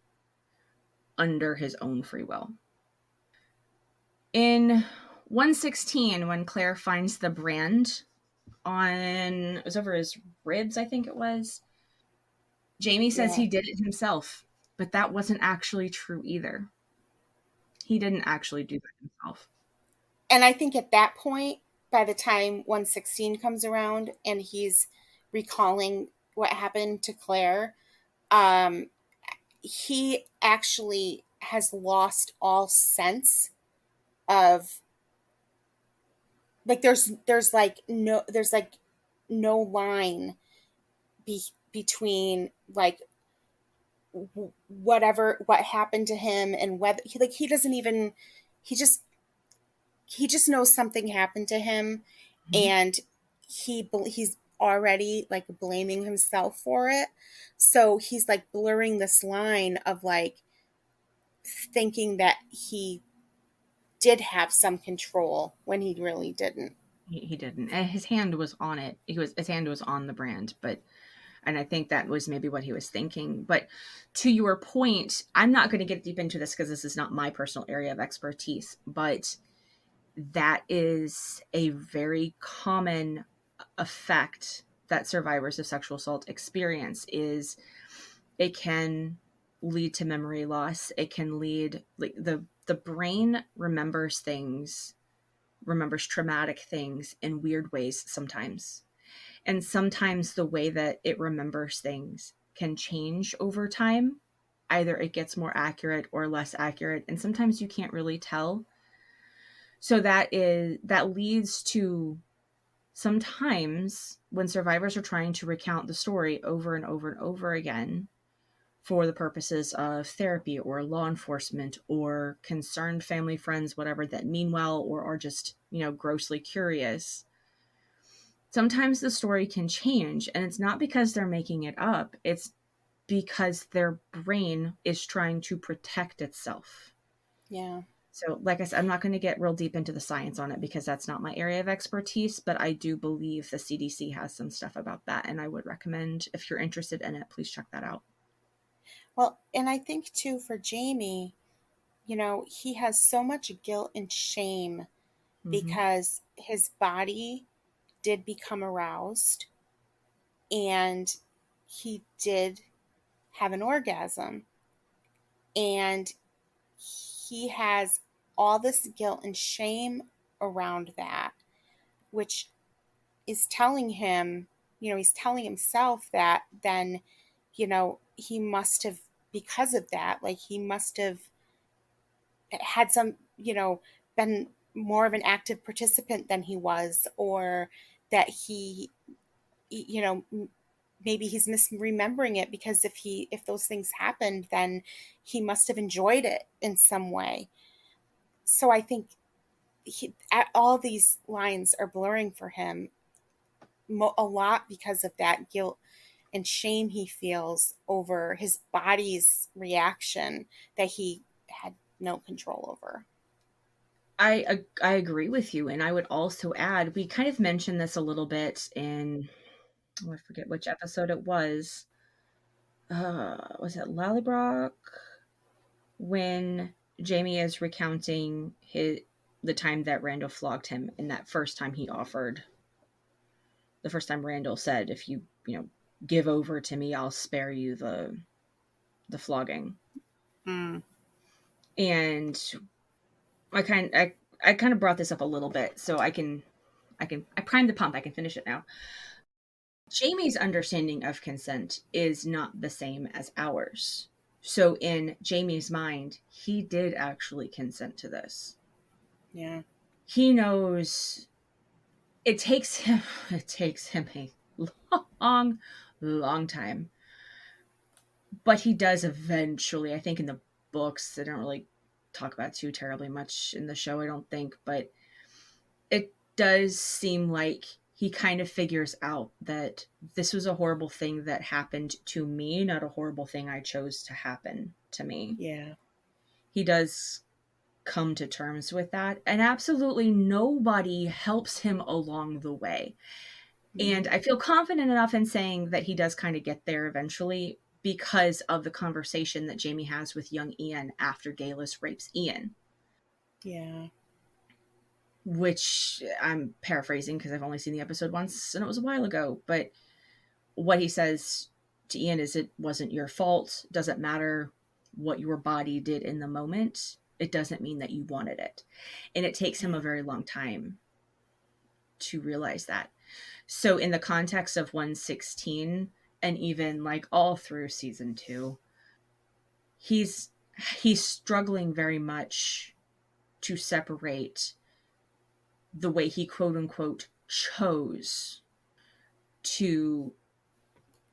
under his own free will. In 116, when Claire finds the brand it was over his ribs, I think it was, Jamie says Yeah. he did it himself, but that wasn't actually true either. He didn't actually do that himself. And I think at that point, by the time 116 comes around and he's recalling what happened to Claire, um, he actually has lost all sense of, like, there's like no line between, like, what happened to him, and whether he doesn't even, he just he just knows something happened to him, Mm-hmm. and he's already, like, blaming himself for it. So he's, like, blurring this line of, like, thinking that he did have some control when he really didn't. He didn't. And his hand was on it. His hand was on the brand, and I think that was maybe what he was thinking. But to your point, I'm not going to get deep into this because this is not my personal area of expertise, but that is a very common effect that survivors of sexual assault experience. Is it can lead to memory loss. It can lead, like, the brain remembers traumatic things in weird ways sometimes. And sometimes the way that it remembers things can change over time. Either it gets more accurate or less accurate, and sometimes you can't really tell. So that leads to, sometimes when survivors are trying to recount the story over and over and over again for the purposes of therapy or law enforcement or concerned family, friends, whatever, that mean well or are just, grossly curious, sometimes the story can change. And it's not because they're making it up, it's because their brain is trying to protect itself. Yeah. So, like I said, I'm not going to get real deep into the science on it because that's not my area of expertise, but I do believe the CDC has some stuff about that. And I would recommend, if you're interested in it, please check that out. Well, and I think too for Jamie, he has so much guilt and shame Mm-hmm. because his body did become aroused and he did have an orgasm. And he has all this guilt and shame around that, which is telling him, he's telling himself that then, he must have, because of that, like he must have had some, been more of an active participant than he was, or that he, maybe he's misremembering it, because if those things happened, then he must have enjoyed it in some way. So I think all these lines are blurring for him a lot because of that guilt and shame he feels over his body's reaction that he had no control over. I agree with you, and I would also add we kind of mentioned this a little bit in I forget which episode it was it Lallybrock, when Jamie is recounting the time that Randall flogged him, and that first time he offered, the first time Randall said, if you give over to me, I'll spare you the flogging. Mm. And I kind of brought this up a little bit, so I primed the pump. I can finish it now. Jamie's understanding of consent is not the same as ours. So in Jamie's mind, he did actually consent to this. Yeah. He knows it takes him a long, long time. But he does eventually. I think in the books they don't really talk about too terribly much in the show, I don't think, but it does seem like he kind of figures out that this was a horrible thing that happened to me, not a horrible thing I chose to happen to me. Yeah. He does come to terms with that, and absolutely nobody helps him along the way. And Mm. I feel confident enough in saying that he does kind of get there eventually because of the conversation that Jamie has with young Ian after Galus rapes Ian. Yeah. Which I'm paraphrasing because I've only seen the episode once and it was a while ago. But what he says to Ian is, it wasn't your fault. Doesn't matter what your body did in the moment. It doesn't mean that you wanted it. And it takes him Yeah. a very long time to realize that. So in the context of 116, and even like all through season 2, he's struggling very much to separate the way he quote unquote chose to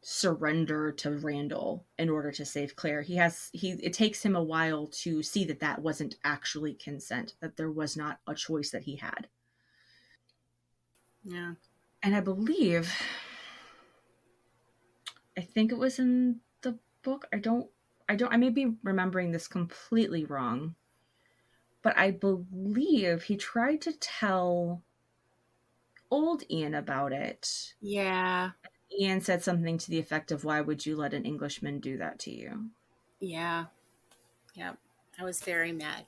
surrender to Randall in order to save Claire. It takes him a while to see that that wasn't actually consent, that there was not a choice that he had. Yeah. And I think it was in the book. I may be remembering this completely wrong, but I believe he tried to tell old Ian about it. Yeah. Ian said something to the effect of, "Why would you let an Englishman do that to you?" Yeah. Yeah. I was very mad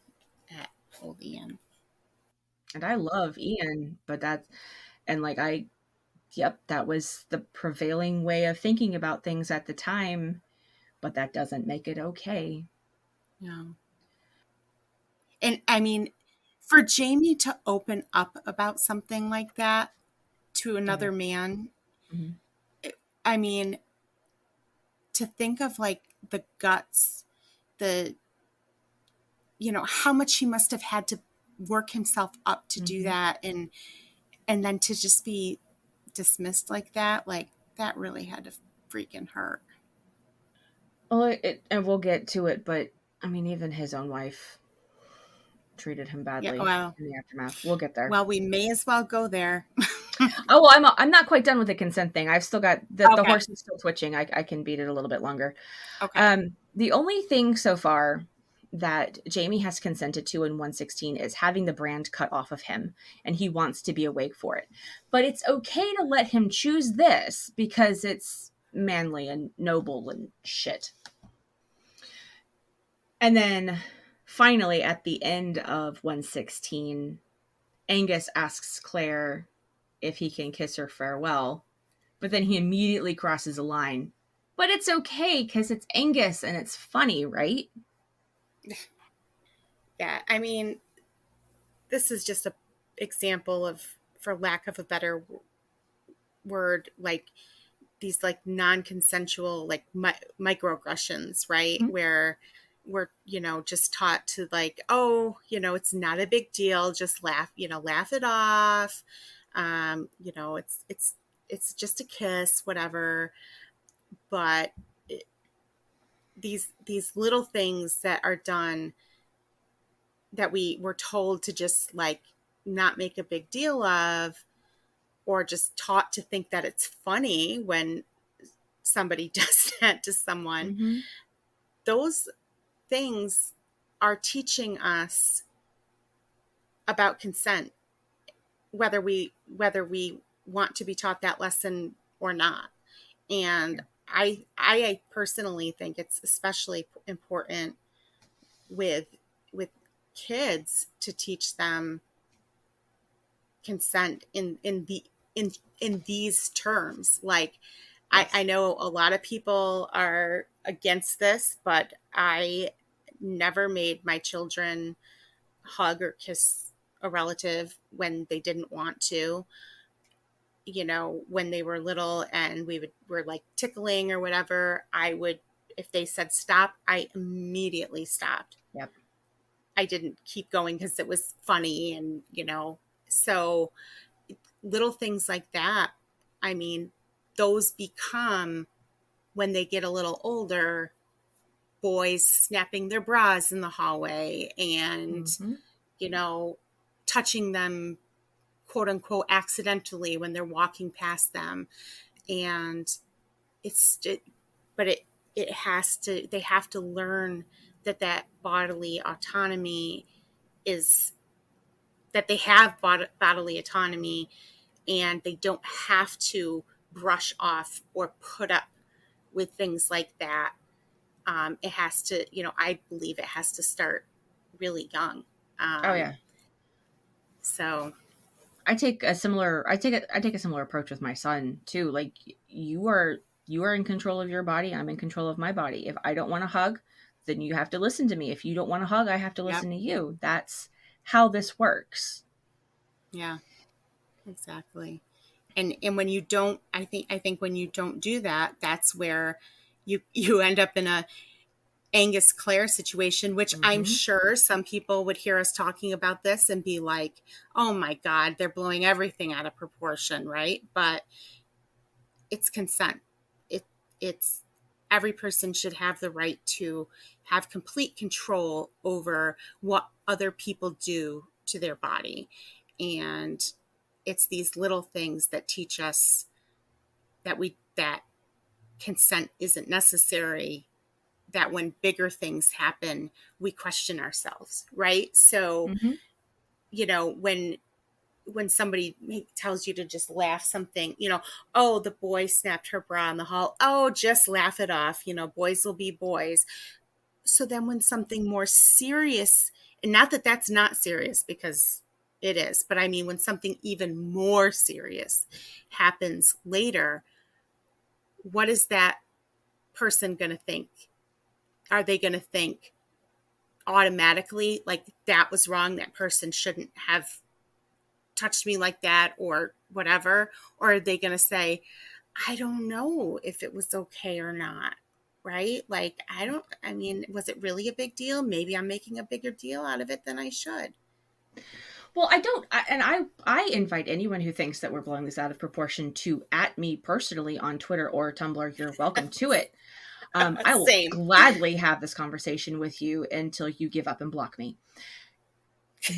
at old Ian. And I love Ian, but yep, that was the prevailing way of thinking about things at the time, but that doesn't make it okay. Yeah. And I mean, for Jamie to open up about something like that to Yeah. another man, Mm-hmm. I mean, to think of like the guts, the, how much he must have had to work himself up to do Mm-hmm. that, and then to just be dismissed like that, that really had to freaking hurt. Well, and we'll get to it, but I mean, even his own wife treated him Yeah, badly well, in the aftermath. We'll get there. we may as well go there. Oh, well, I'm not quite done with the consent thing. I've still got the Okay. horse is still twitching. I can beat it a little bit longer. Okay. The only thing so far that Jamie has consented to in 116 is having the brand cut off of him, and he wants to be awake for it. But it's okay to let him choose this because it's manly and noble and shit. And then finally, at the end of 116, Angus asks Claire if he can kiss her farewell, but then he immediately crosses a line. But it's okay because it's Angus and it's funny, right? Yeah, I mean, this is just a example of, for lack of a better word, like these like non-consensual like microaggressions, right? Mm-hmm. Where we're, just taught to like, oh, it's not a big deal, just laugh, laugh it off. It's just a kiss, whatever. But these little things that are done that we were told to just like not make a big deal of, or just taught to think that it's funny when somebody does that to someone, Mm-hmm. those things are teaching us about consent, whether we want to be taught that lesson or not. And I personally think it's especially important with with kids to teach them consent in these terms. Like, I Yes. know a lot of people are against this, but I never made my children hug or kiss a relative when they didn't want to. When they were little and were like tickling or whatever, I would, if they said stop, I immediately stopped. Yep. I didn't keep going because it was funny, and so little things like that. I mean, those become, when they get a little older, boys snapping their bras in the hallway and, Mm-hmm. you know, touching them, quote unquote, accidentally when they're walking past them. And but it has to, they have to learn that bodily autonomy is, that they have bodily autonomy, and they don't have to brush off or put up with things like that. It has to, I believe it has to start really young. Oh Um, yeah. so I take a similar approach with my son too. Like you are in control of your body, I'm in control of my body. If I don't want to hug, then you have to listen to me. If you don't want to hug, I have to yep, listen to you. That's how this works. yeah, exactly. And when you don't, I think when you don't do that, that's where you end up in a Angus Clare situation, which I'm Mhm. sure some people would hear us talking about this and be like, oh my God, they're blowing everything out of proportion, right? But it's consent. It it's every person should have the right to have complete control over what other people do to their body. And it's these little things that teach us that consent isn't necessary, that when bigger things happen, we question ourselves, right? So, Mhm. when somebody tells you to just laugh something, oh, the boy snapped her bra in the hall. Oh, just laugh it off. Boys will be boys. So then when something more serious, and not that that's not serious, because it is, but I mean, when something even more serious happens later, what is that person going to think? Are they going to think automatically like that was wrong? That person shouldn't have touched me like that or whatever? Or are they going to say, I don't know if it was okay or not? Right? Like, I mean, was it really a big deal? Maybe I'm making a bigger deal out of it than I should. Well, I don't, and I invite anyone who thinks that we're blowing this out of proportion to at me personally on Twitter or Tumblr. You're welcome to it. I will Same. gladly have this conversation with you until you give up and block me.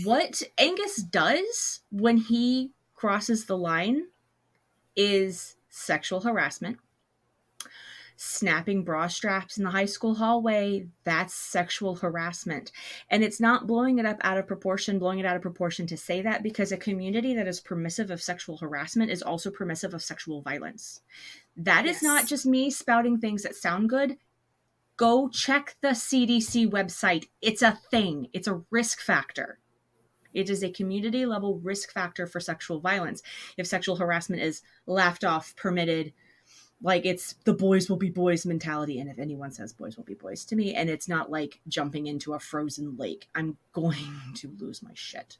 What Angus does when he crosses the line is sexual harassment. Snapping bra straps in the high school hallway, that's sexual harassment. And it's not blowing it out of proportion to say that, because a community that is permissive of sexual harassment is also permissive of sexual violence. That is not Yes. just me spouting things that sound good. Go check the CDC website. It's a thing. It's a risk factor. It is a community level risk factor for sexual violence. If sexual harassment is laughed off, permitted, like it's the boys will be boys mentality. And if anyone says boys will be boys to me, and it's not like jumping into a frozen lake, I'm going to lose my shit.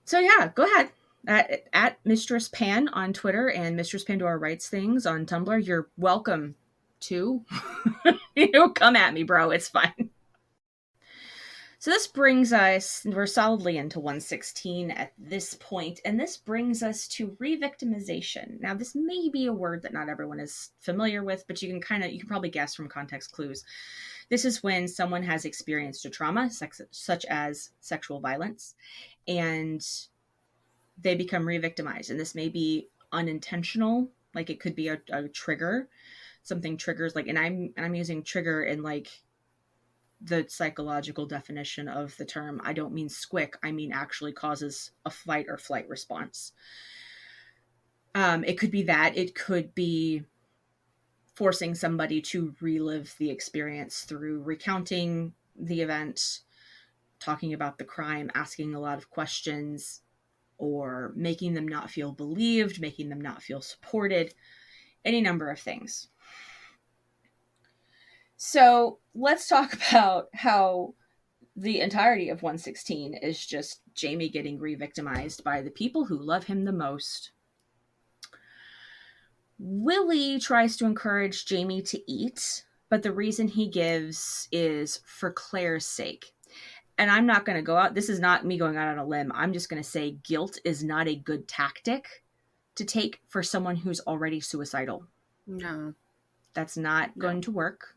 So yeah, go ahead. At Mistress Pan on Twitter and Mistress Pandora Writes Things on Tumblr. You're welcome to. Come at me, bro. It's fine. So this brings us, we're solidly into 116 at this point, and this brings us to re-victimization. Now, this may be a word that not everyone is familiar with, but you can probably guess from context clues. This is when someone has experienced a trauma, such as sexual violence, and they become re-victimized. And this may be unintentional, like it could be a trigger. Something triggers, like, and I'm using trigger in like the psychological definition of the term. I don't mean squick. I mean actually causes a fight or flight response. It could be that. It could be forcing somebody to relive the experience through recounting the event, talking about the crime, asking a lot of questions, or making them not feel believed, making them not feel supported, any number of things. So let's talk about how the entirety of 116 is just Jamie getting re-victimized by the people who love him the most. Willie tries to encourage Jamie to eat, but the reason he gives is for Claire's sake. And I'm not going to go out. This is not me going out on a limb. I'm just going to say guilt is not a good tactic to take for someone who's already suicidal. No. That's not going to work.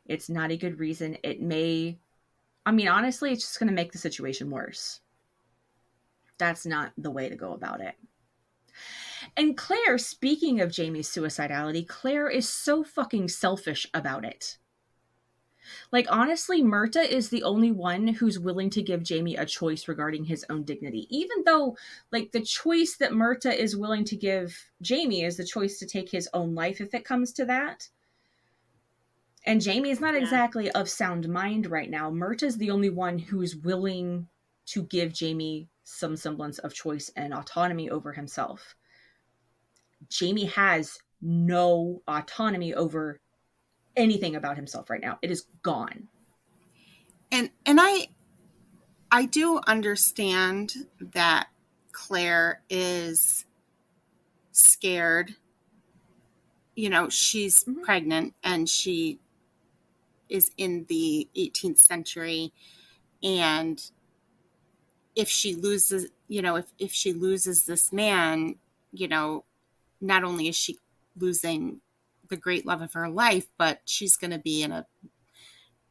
It's not a good reason. It may, I mean, honestly, it's just going to make the situation worse. That's not the way to go about it. And Claire, speaking of Jamie's suicidality, Claire is so fucking selfish about it. Like, honestly, Myrta is the only one who's willing to give Jamie a choice regarding his own dignity. Even though, like, the choice that Myrta is willing to give Jamie is the choice to take his own life if it comes to that. And Jamie is not exactly of sound mind right now. Myrta's the only one who's willing to give Jamie some semblance of choice and autonomy over himself. Jamie has no autonomy over anything about himself right now. It is gone. And I do understand that Claire is scared. You know, she's pregnant and she is in the 18th century, and if she loses, you know, if she loses this man, you know, not only is she losing the great love of her life, but she's going to be in a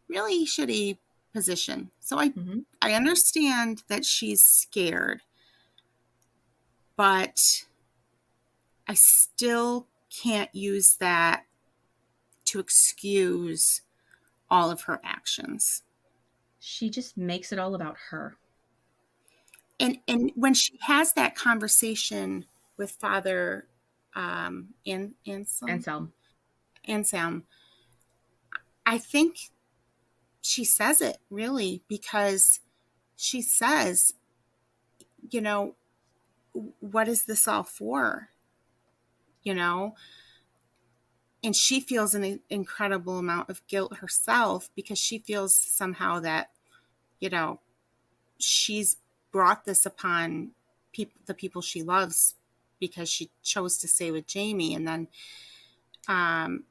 really shitty position. So I understand that she's scared, but I still can't use that to excuse all of her actions. She just makes it all about her. And when she has that conversation with Father Anselm, I think she says it really, because she says, you know, what is this all for? You know, and she feels an incredible amount of guilt herself, because she feels somehow that, you know, she's brought this upon the people she loves because she chose to stay with Jamie. And then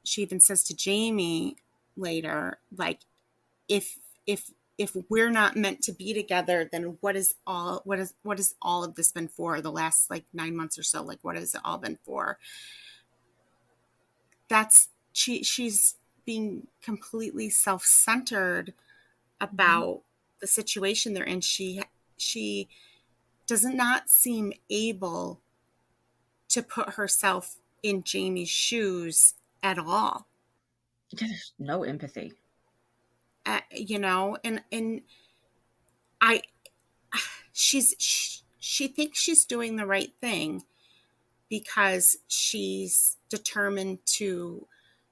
she even says to Jamie later, like, if we're not meant to be together, then what has all of this been for the last like 9 months or so? Like, what has it all been for? That's she's being completely self-centered about the situation they're in. She does not seem able to put herself in Jamie's shoes at all. There's no empathy. You know, and she thinks she's doing the right thing because she's determined to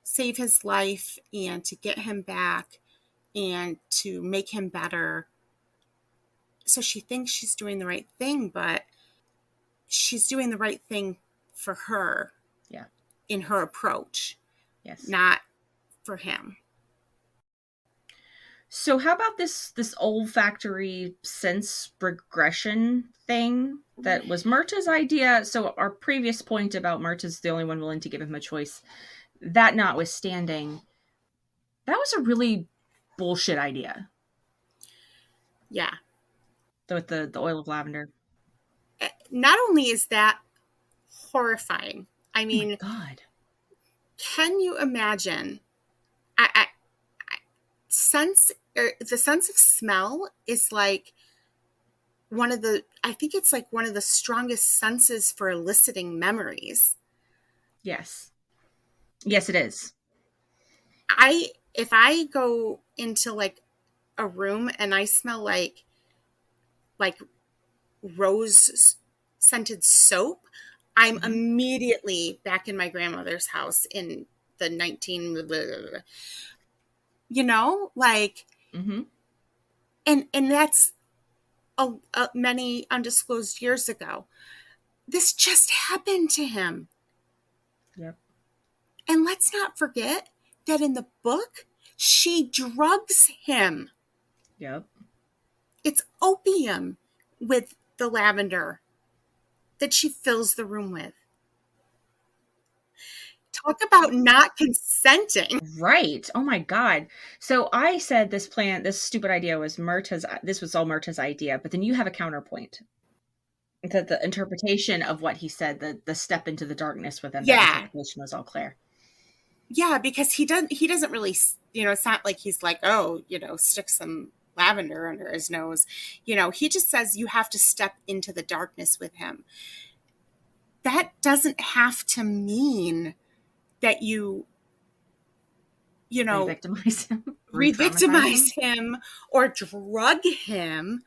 save his life and to get him back and to make him better. So she thinks she's doing the right thing, but she's doing the right thing for her. Yeah. In her approach. Yes. Not for him. So how about this olfactory sense regression thing that was Myrta's idea? So our previous point about Myrta's the only one willing to give him a choice, that notwithstanding, that was a really bullshit idea. Yeah. With the oil of lavender. Not only is that horrifying, I mean, oh my God. Can you imagine? The sense of smell is like I think it's like one of the strongest senses for eliciting memories. Yes. Yes, it is. If I go into like a room and I smell like rose scented soap, I'm immediately back in my grandmother's house in the 19, you know, like, and that's many undisclosed years ago. This just happened to him. Yep. And let's not forget that in the book, she drugs him. Yep. It's opium with the lavender that she fills the room with. Talk about not consenting. Right. Oh my God. So I said this stupid idea was this was all Myrta's idea, but then you have a counterpoint. That the interpretation of what he said, the step into the darkness with him, that interpretation was all Claire. Yeah, because he doesn't really, it's not like he's like, oh, stick some lavender under his nose. He just says you have to step into the darkness with him. That doesn't have to mean that re-victimize him or drug him.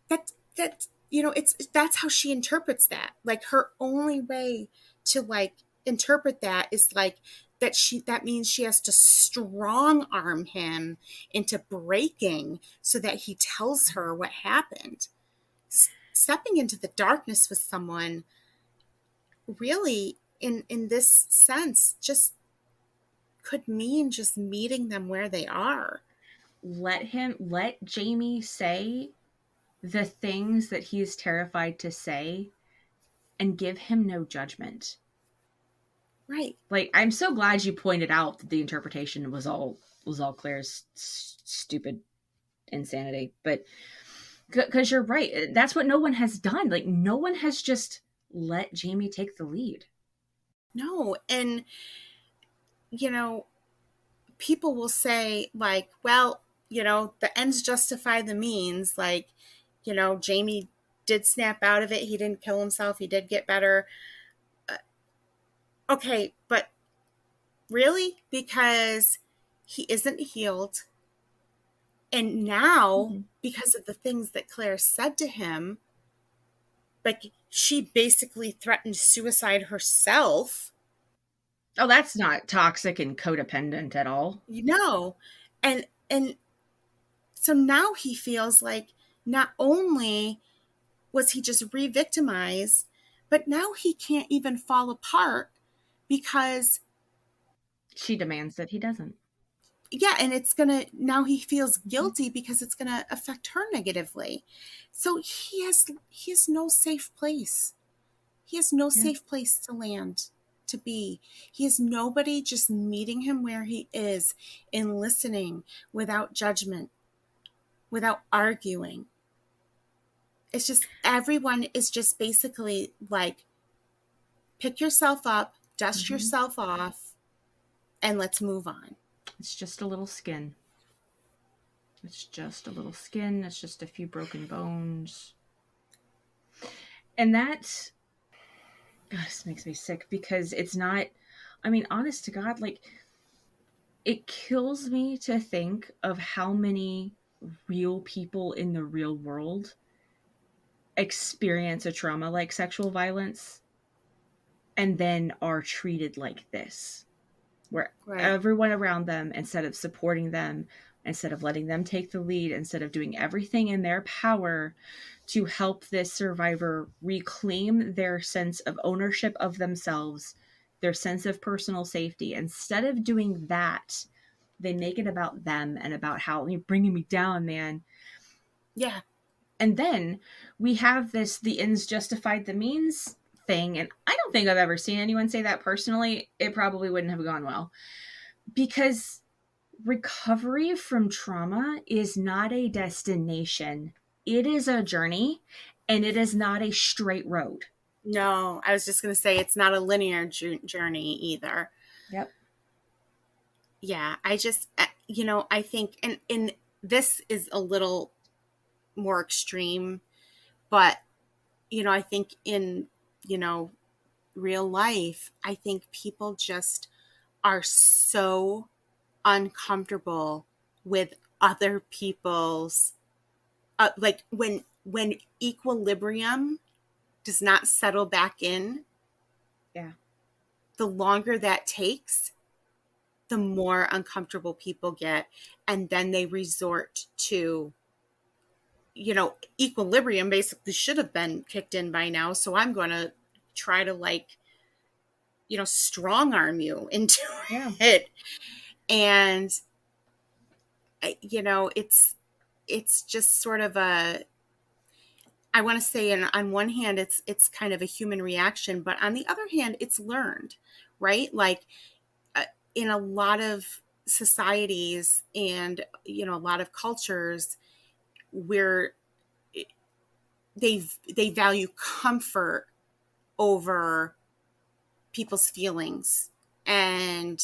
That's how she interprets that. Like, her only way to like interpret that is like that means she has to strong arm him into breaking so that he tells her what happened. Stepping into the darkness with someone really in this sense just could mean just meeting them where they are. Let Jamie say the things that he is terrified to say and give him no judgment. Right. Like, I'm so glad you pointed out that the interpretation was all Claire's stupid insanity, but because you're right, that's what no one has done. Like, no one has just let Jamie take the lead. No. And people will say like, well, the ends justify the means. Like, Jamie did snap out of it. He didn't kill himself. He did get better. Okay, but really? Because he isn't healed. And now, because of the things that Claire said to him, like, she basically threatened suicide herself. Oh, that's not toxic and codependent at all. And so now he feels like not only was he just re-victimized, but now he can't even fall apart because she demands that he doesn't. Yeah, and now he feels guilty because it's gonna affect her negatively. So he has no safe place. He has no safe place to land, to be. He has nobody just meeting him where he is and listening without judgment, without arguing. It's just, everyone is just basically like, pick yourself up, dust yourself off, and let's move on. It's just a little skin. It's just a little skin. It's just a few broken bones. And that, God, this makes me sick because it's not, I mean, honest to God, like, it kills me to think of how many real people in the real world experience a trauma like sexual violence and then are treated like this. where Right. everyone around them, instead of supporting them, instead of letting them take the lead, instead of doing everything in their power to help this survivor reclaim their sense of ownership of themselves, their sense of personal safety, instead of doing that, they make it about them and about how you're bringing me down, man. Yeah. And then we have this the ends justified the means thing. And I don't think I've ever seen anyone say that personally. It probably wouldn't have gone well, because recovery from trauma is not a destination, it is a journey, and it is not a straight road. No, I was just going to say it's not a linear journey either. Yep. Yeah, I just, I think, and this is a little more extreme, but, I think in, you know, real life, I think people just are so uncomfortable with other people's, like when equilibrium does not settle back in, Yeah. the longer that takes, the more uncomfortable people get. And then they resort to, equilibrium basically should have been kicked in by now. So I'm going to try to strong arm you into Yeah. it. And, it's just sort of I want to say, and on one hand, it's kind of a human reaction, but on the other hand, it's learned, right? Like uh, in a lot of societies and a lot of cultures where they value comfort over people's feelings, and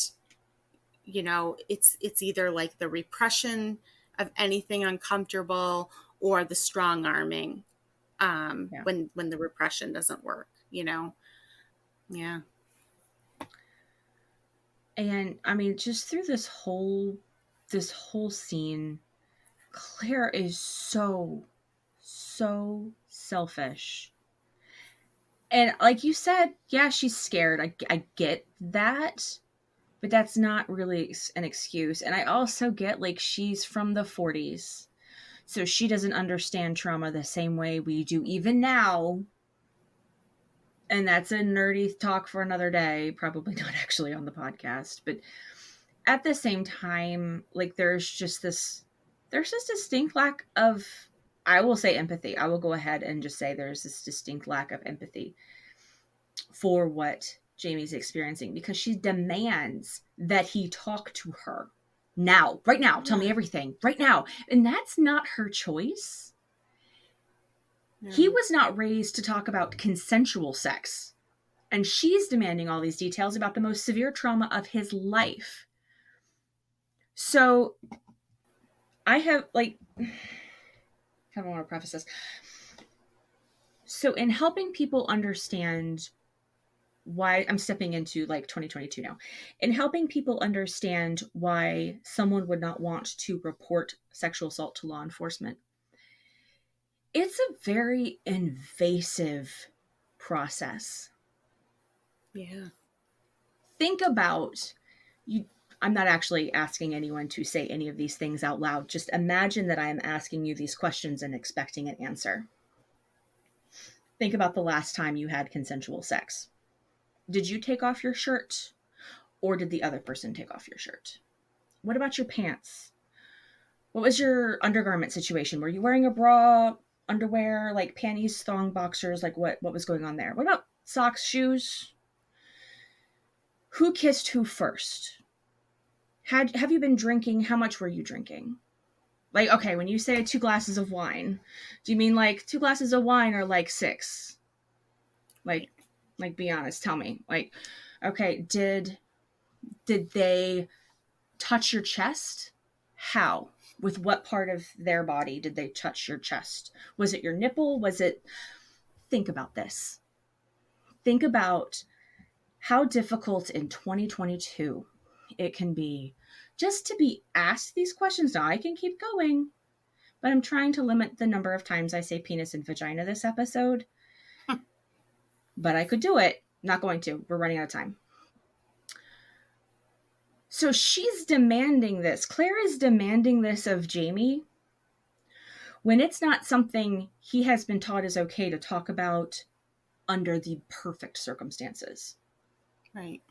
it's either like the repression of anything uncomfortable or the strong arming Yeah. when the repression doesn't work. Yeah. And I mean, just through this whole scene, Claire is so selfish. And like you said, yeah, she's scared. I get that. But that's not really an excuse. And I also get, like, she's from the 40s. So she doesn't understand trauma the same way we do even now. And that's a nerdy talk for another day. Probably not actually on the podcast. But at the same time, like, there's this distinct lack of, I will say, empathy. I will go ahead and just say there's this distinct lack of empathy for what Jamie's experiencing, because she demands that he talk to her now, right now, tell me Yeah. everything right now. And that's not her choice. He No. was not raised to talk about consensual sex. And she's demanding all these details about the most severe trauma of his life. So I have, like, how do I want to preface this? So in helping people understand why, I'm stepping into like 2022 now, in helping people understand why someone would not want to report sexual assault to law enforcement, it's a very invasive process. Yeah. Think about you. I'm not actually asking anyone to say any of these things out loud. Just imagine that I am asking you these questions and expecting an answer. Think about the last time you had consensual sex. Did you take off your shirt, or did the other person take off your shirt? What about your pants? What was your undergarment situation? Were you wearing a bra, underwear, like panties, thong, boxers? Like what was going on there? What about socks, shoes? Who kissed who first? Have you been drinking? How much were you drinking? Like, okay, when you say 2 glasses of wine, do you mean like 2 glasses of wine or like six? Like, Right. be honest, tell me. Like, okay, did they touch your chest? How? With what part of their body did they touch your chest? Was it your nipple? Was it. Think about this. Think about how difficult in 2022 it can be just to be asked these questions. Now, I can keep going, but I'm trying to limit the number of times I say penis and vagina this episode. But I could do it. Not going to. We're running out of time. So she's demanding this. Claire is demanding this of Jamie when it's not something he has been taught is okay to talk about under the perfect circumstances. Right.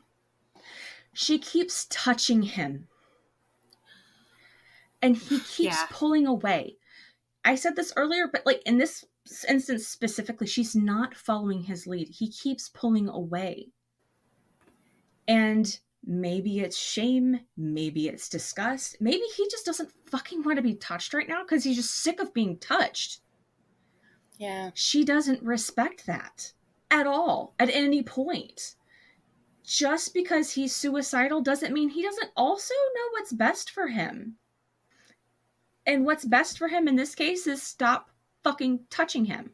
She keeps touching him, and he keeps Yeah. pulling away. I said this earlier, but like in this instance specifically, she's not following his lead. He keeps pulling away. And maybe it's shame, maybe it's disgust, maybe he just doesn't fucking want to be touched right now because he's just sick of being touched. Yeah. She doesn't respect that at all, at any point. Just because he's suicidal doesn't mean he doesn't also know what's best for him. And what's best for him in this case is stop fucking touching him.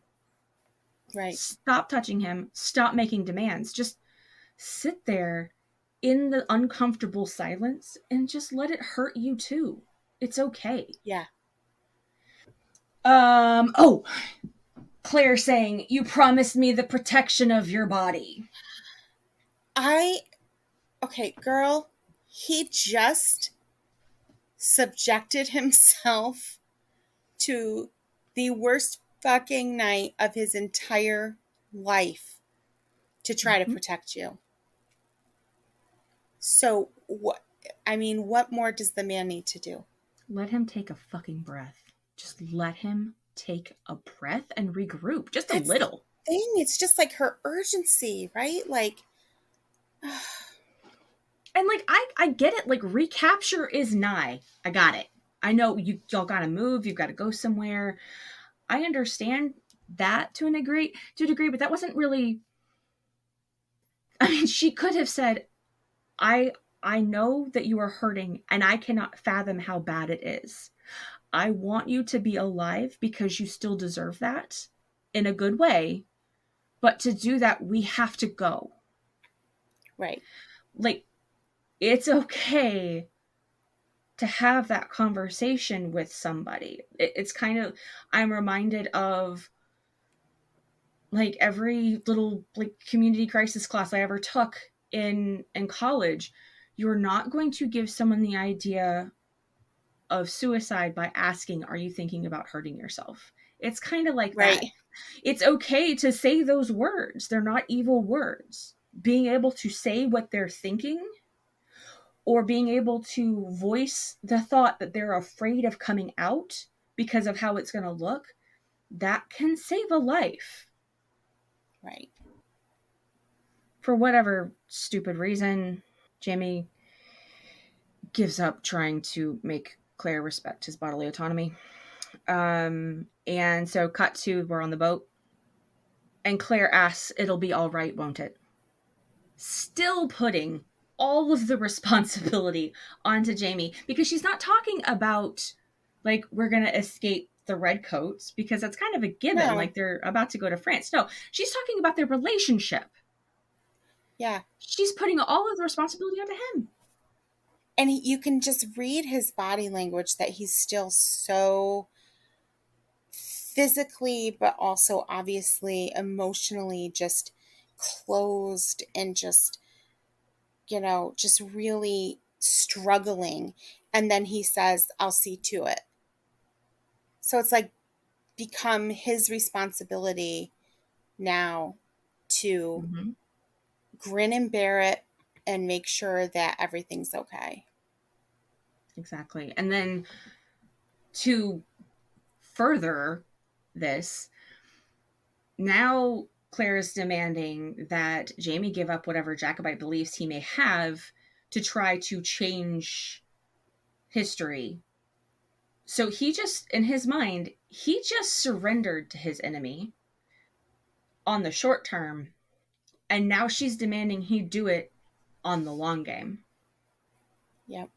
Right. Stop touching him. Stop making demands. Just sit there in the uncomfortable silence and just let it hurt you too. It's okay. Yeah. Oh, Claire saying, "You promised me the protection of your body." Okay, girl, he just subjected himself to the worst fucking night of his entire life to try to protect you. So what? I mean, what more does the man need to do? Let him take a fucking breath. Just let him take a breath and regroup. Just a That's the little. thing. It's just like her urgency, right? Like, And like I get it, like recapture is nigh. I got it. I know y'all gotta move, you've gotta go somewhere. I understand that to a degree, but that wasn't really, I mean, she could have said, I I know that you are hurting and I cannot fathom how bad it is. I want you to be alive because you still deserve that in a good way. But to do that, we have to go. right. Like, it's okay to have that conversation with somebody. It's kind of, I'm reminded of like every little like community crisis class I ever took in college. You're not going to give someone the idea of suicide by asking, "Are you thinking about hurting yourself?" It's kind of like Right. that. It's okay to say those words. They're not evil words. Being able to say what they're thinking or being able to voice the thought that they're afraid of coming out because of how it's going to look, that can save a life. Right. For whatever stupid reason, Jamie gives up trying to make Claire respect his bodily autonomy. And so cut to, we're on the boat. And Claire asks, "It'll be all right, won't it?" Still putting all of the responsibility onto Jamie because she's not talking about like we're going to escape the redcoats because that's kind of a given, No. like they're about to go to France. No, she's talking about their relationship. Yeah. She's putting all of the responsibility onto him. And you can just read his body language that he's still so physically, but also obviously emotionally just closed and just, just really struggling. And then he says, I'll see to it. So it's like become his responsibility now to Mm-hmm. grin and bear it and make sure that everything's okay. Exactly. And then to further this, now Claire is demanding that Jamie give up whatever Jacobite beliefs he may have to try to change history. So he just, in his mind, he just surrendered to his enemy on the short term, and now she's demanding he do it on the long game. Yep.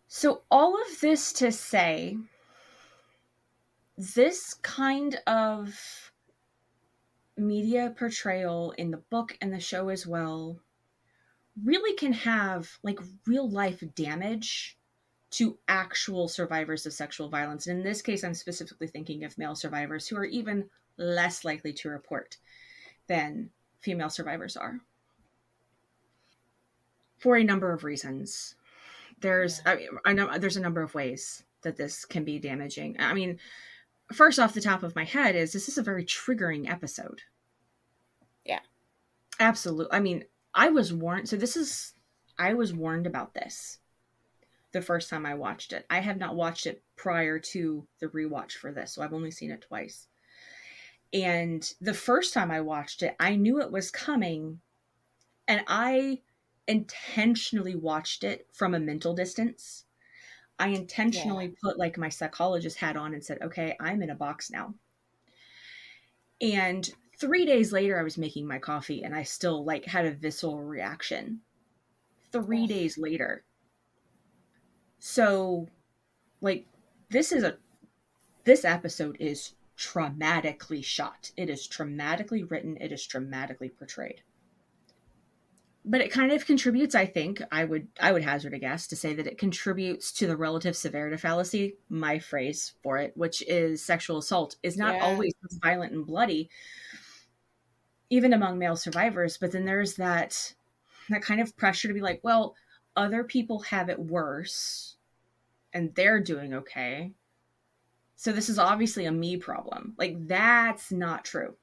So, all of this to say, this kind of media portrayal in the book and the show as well really can have like real life damage to actual survivors of sexual violence. And in this case, I'm specifically thinking of male survivors who are even less likely to report than female survivors are. for a number of reasons. Yeah. I know there's a number of ways that this can be damaging. I mean, first off the top of my head is this is a very triggering episode. Yeah. Absolutely. I mean, I was warned. I was warned about this the first time I watched it. I have not watched it prior to the rewatch for this, so I've only seen it twice. And the first time I watched it, I knew it was coming, and I intentionally watched it from a mental distance. I Yeah. intentionally put like my psychologist hat on and said, okay, I'm in a box now. And 3 days later, I was making my coffee and I still like had a visceral reaction. Three Ugh. days later. So like this is a this episode is traumatically shot. It is traumatically written. It is traumatically portrayed. But it kind of contributes, I think, I would hazard a guess to say that it contributes to the relative severity fallacy, my phrase for it, which is sexual assault is not Yeah. always violent and bloody, even among male survivors. But then there's that kind of pressure to be like, well, other people have it worse and they're doing okay. So this is obviously a me problem. Like, that's not true.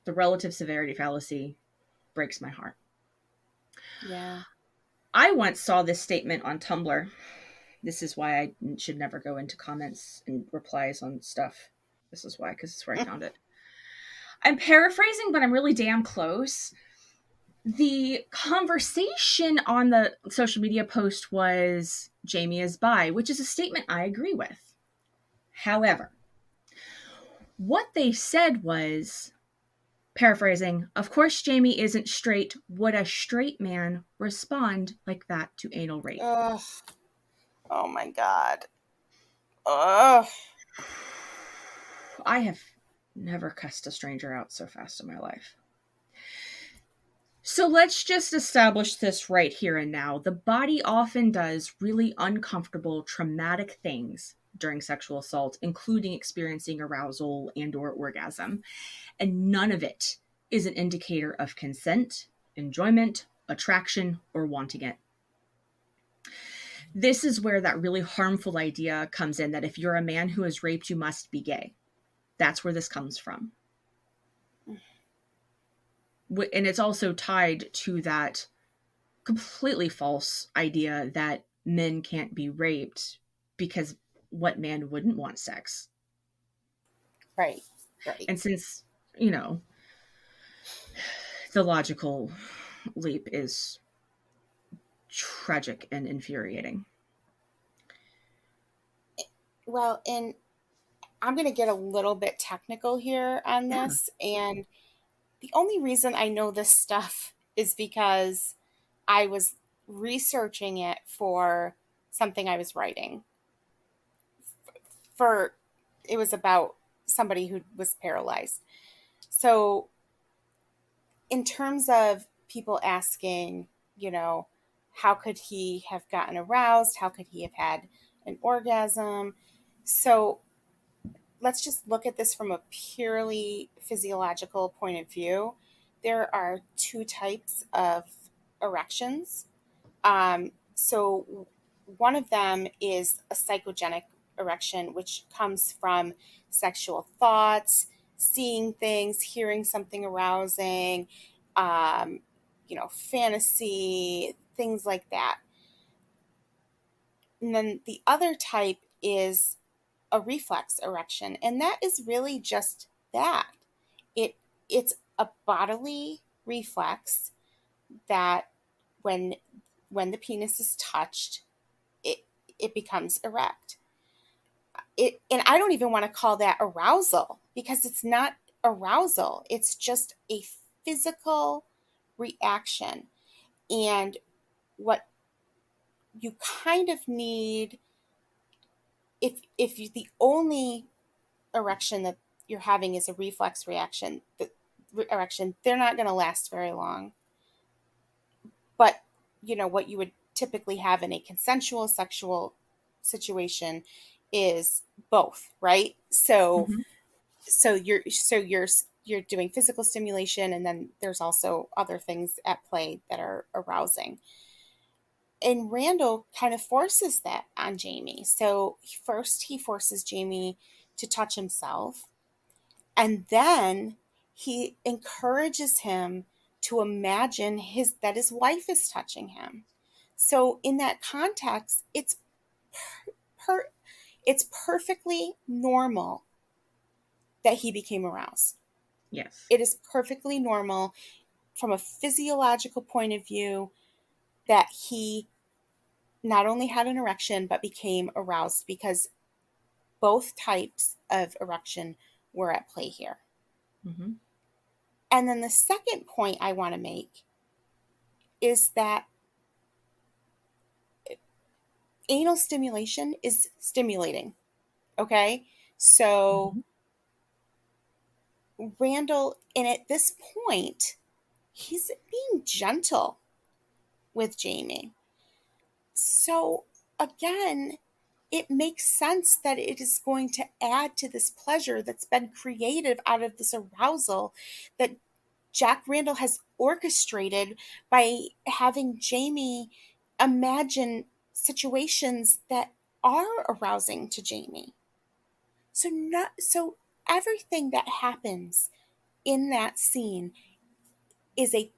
The relative severity fallacy breaks my heart. Yeah. I once saw this statement on Tumblr. This is why I should never go into comments and replies on stuff. This is why, because it's where I found it. I'm paraphrasing, but I'm really damn close. The conversation on the social media post was Jamie is bi, which is a statement I agree with. However, what they said was, paraphrasing, of course Jamie isn't straight. Would a straight man respond like that to anal rape? Ugh. Oh my God. Ugh. I have never cussed a stranger out so fast in my life. So let's just establish this right here and now. The body often does really uncomfortable, traumatic things during sexual assault, including experiencing arousal and or orgasm. And none of it is an indicator of consent, enjoyment, attraction, or wanting it. This is where that really harmful idea comes in that if you're a man who is raped, you must be gay. That's where this comes from. And it's also tied to that completely false idea that men can't be raped because what man wouldn't want sex? Right. Right. And since, you know, the logical leap is tragic and infuriating. Well, and I'm going to get a little bit technical here on Yeah. this. And the only reason I know this stuff is because I was researching it for something I was writing. For it was about somebody who was paralyzed. So, in terms of people asking, you know, how could he have gotten aroused? How could he have had an orgasm? So, let's just look at this from a purely physiological point of view. There are two types of erections. So, one of them is a psychogenic erection, which comes from sexual thoughts, seeing things, hearing something arousing, um, fantasy, things like that. And then the other type is a reflex erection, and that is really just that. It it's a bodily reflex that when the penis is touched, it it becomes erect. And I don't even want to call that arousal because it's not arousal. It's just a physical reaction. And what you kind of need, if you, the only erection that you're having is a reflex reaction, the erection, they're not going to last very long. But what you would typically have in a consensual sexual situation is both, right? So Mm-hmm. so you're you're doing physical stimulation, and then there's also other things at play that are arousing. And Randall kind of forces that on Jamie. So first he forces Jamie to touch himself, and then he encourages him to imagine that his wife is touching him. So in that context, per, it's perfectly normal that he became aroused. Yes. It is perfectly normal from a physiological point of view that he not only had an erection but became aroused, because both types of erection were at play here. Mm-hmm. And then the second point I want to make is that anal stimulation is stimulating. Okay? So Mm-hmm. Randall, and at this point, he's being gentle with Jamie. So again, it makes sense that it is going to add to this pleasure that's been created out of this arousal that Jack Randall has orchestrated by having Jamie imagine situations that are arousing to Jamie. So everything that happens in that scene is a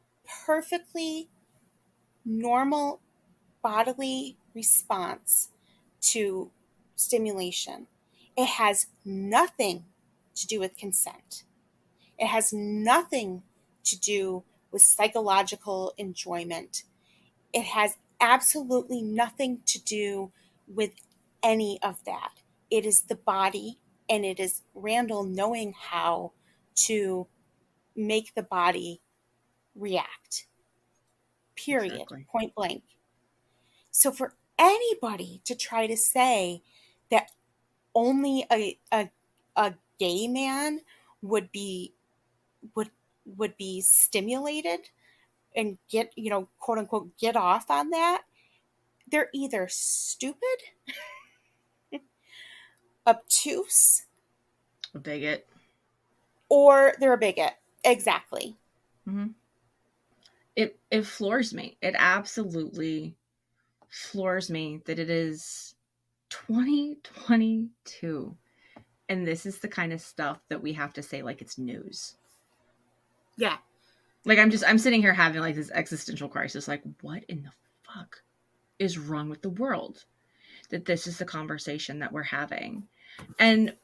perfectly normal bodily response to stimulation. It has nothing to do with consent. It has nothing to do with psychological enjoyment. It has absolutely nothing to do with any of that. It is the body, and it is Randall knowing how to make the body react. Period. Exactly. Point blank. So for anybody to try to say that only a gay man would be would would be stimulated and get, quote unquote, get off on that, they're either stupid, obtuse, A bigot. or they're a bigot. Exactly. Mm-hmm. It floors me. It absolutely floors me that it is 2022 and this is the kind of stuff that we have to say like it's news. Yeah. Like I'm sitting here having like this existential crisis, like what in the fuck is wrong with the world that this is the conversation that we're having. And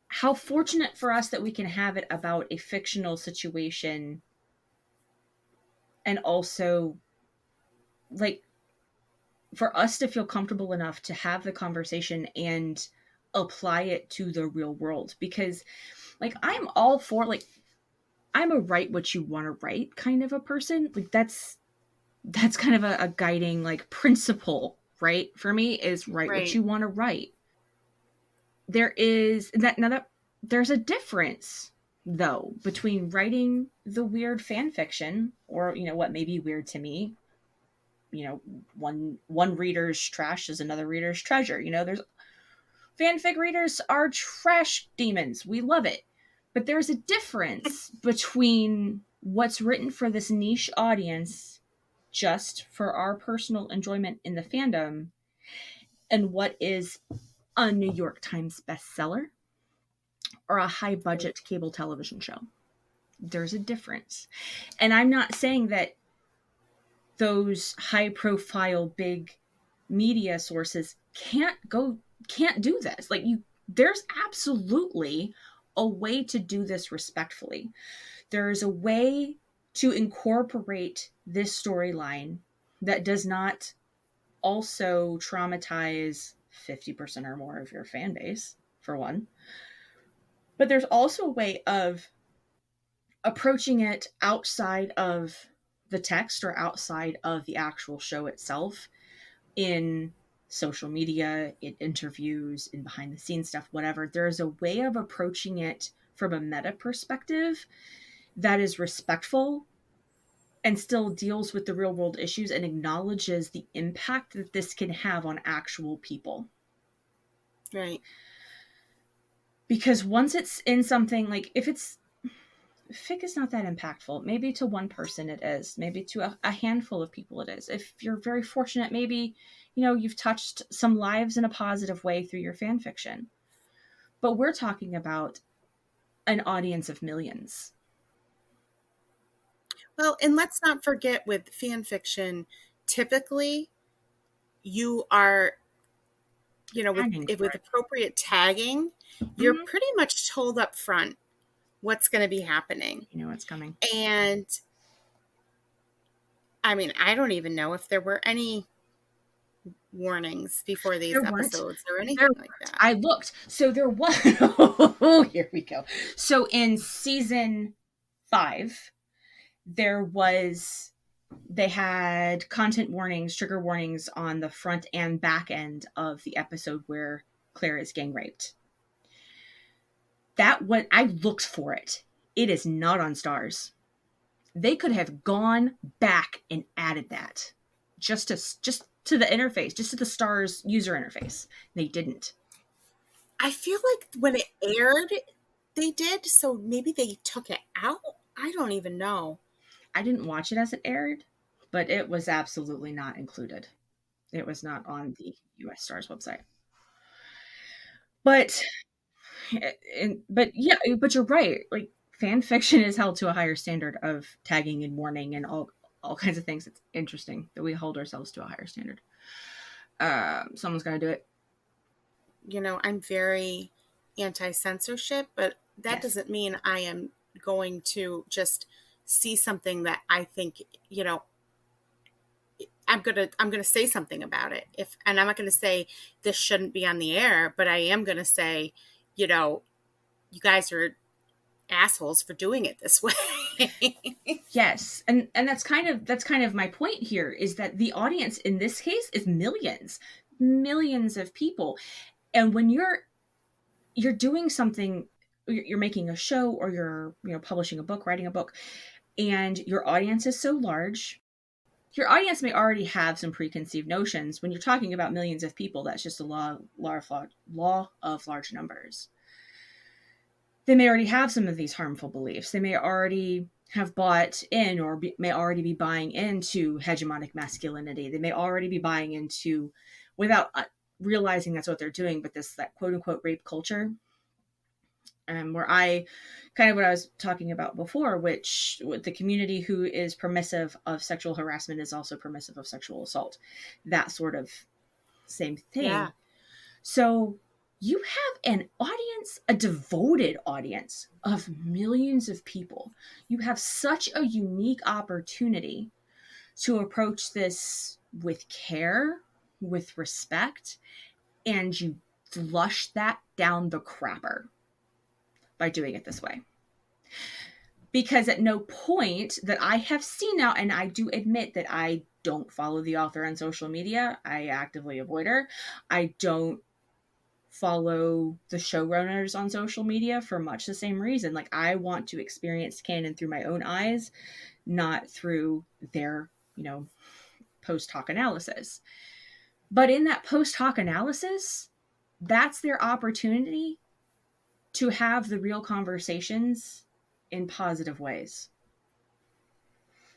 how fortunate for us that we can have it about a fictional situation and also like for us to feel comfortable enough to have the conversation and apply it to the real world. Because like I'm all for like I'm a write what you want to write kind of a person. Like that's kind of a guiding like principle, right? For me is write what Right. you want to write. There is that now that there's a difference though between writing the weird fan fiction or what may be weird to me. One reader's trash is another reader's treasure. There's fanfic readers are trash demons. We love it. But there's a difference between what's written for this niche audience just for our personal enjoyment in the fandom and what is a New York Times bestseller or a high budget cable television show. There's a difference. And I'm not saying that those high profile big media sources can't do this. Like there's absolutely a way to do this respectfully. There is a way to incorporate this storyline that does not also traumatize 50% or more of your fan base, for one. But there's also a way of approaching it outside of the text or outside of the actual show itself in social media, in interviews, in behind the scenes stuff, whatever. There's a way of approaching it from a meta perspective that is respectful and still deals with the real world issues and acknowledges the impact that this can have on actual people. Right. Because once it's in something like if it's fic is not that impactful. Maybe to one person it is. Maybe to a handful of people it is. If you're very fortunate, maybe, you've touched some lives in a positive way through your fan fiction. But we're talking about an audience of millions. Well, and let's not forget with fan fiction, typically you are, with appropriate tagging, you're pretty much told up front what's going to be happening. You know what's coming. And I mean, I don't even know if there were any warnings before these episodes or anything like that. I looked. So there was. Oh, here we go. So in season 5, they had content warnings, trigger warnings on the front and back end of the episode where Claire is gang raped. I looked for it. It is not on Stars. They could have gone back and added that just to the interface, just to the Stars user interface. They didn't. I feel like when it aired, they did. So maybe they took it out. I don't even know. I didn't watch it as it aired, but it was absolutely not included. It was not on the US Stars website. But you're right. Like, fan fiction is held to a higher standard of tagging and warning and all kinds of things. It's interesting that we hold ourselves to a higher standard. Someone's got to do it. I'm very anti-censorship, but that doesn't mean I am going to just see something that I think, I'm gonna say something about it. And I'm not gonna say this shouldn't be on the air, but I am gonna say, you guys are assholes for doing it this way. Yes, and that's kind of my point here, is that the audience in this case is millions of people, and when you're doing something, you're making a show, or you're publishing a book, writing a book, and your audience is so large, your audience may already have some preconceived notions. When you're talking about millions of people, that's just a law of large numbers. They may already have some of these harmful beliefs. They may already have bought in, or may already be buying into hegemonic masculinity. They may already be buying into, without realizing that's what they're doing, but that quote unquote rape culture. Where what I was talking about before, which with the community who is permissive of sexual harassment is also permissive of sexual assault. That sort of same thing. Yeah. So you have an audience, a devoted audience of millions of people. You have such a unique opportunity to approach this with care, with respect, and you flush that down the crapper by doing it this way. Because at no point that I have seen now, and I do admit that I don't follow the author on social media. I actively avoid her. I don't follow the showrunners on social media for much the same reason. Like, I want to experience canon through my own eyes, not through their, post hoc analysis. But in that post hoc analysis, that's their opportunity to have the real conversations in positive ways.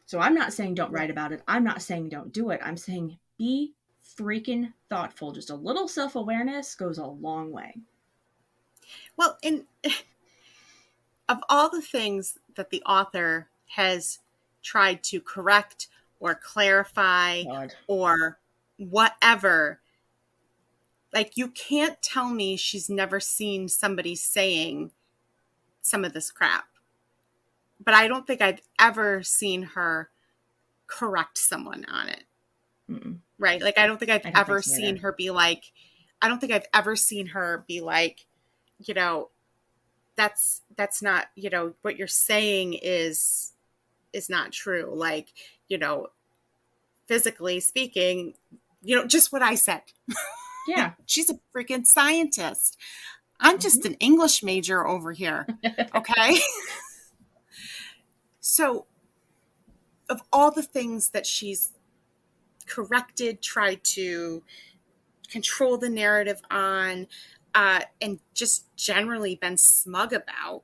So I'm not saying don't write about it. I'm not saying don't do it. I'm saying be freaking thoughtful. Just a little self-awareness goes a long way. Well, of all the things that the author has tried to correct or clarify or whatever, like, you can't tell me she's never seen somebody saying some of this crap. But I don't think I've ever seen her correct someone on it. Mm-mm. Right? Like, I don't think I've ever seen her be like, that's not, what you're saying is not true. Like, physically speaking, just what I said. Yeah. She's a freaking scientist. I'm just an English major over here. Okay. So, of all the things that she's corrected, tried to control the narrative on, and just generally been smug about,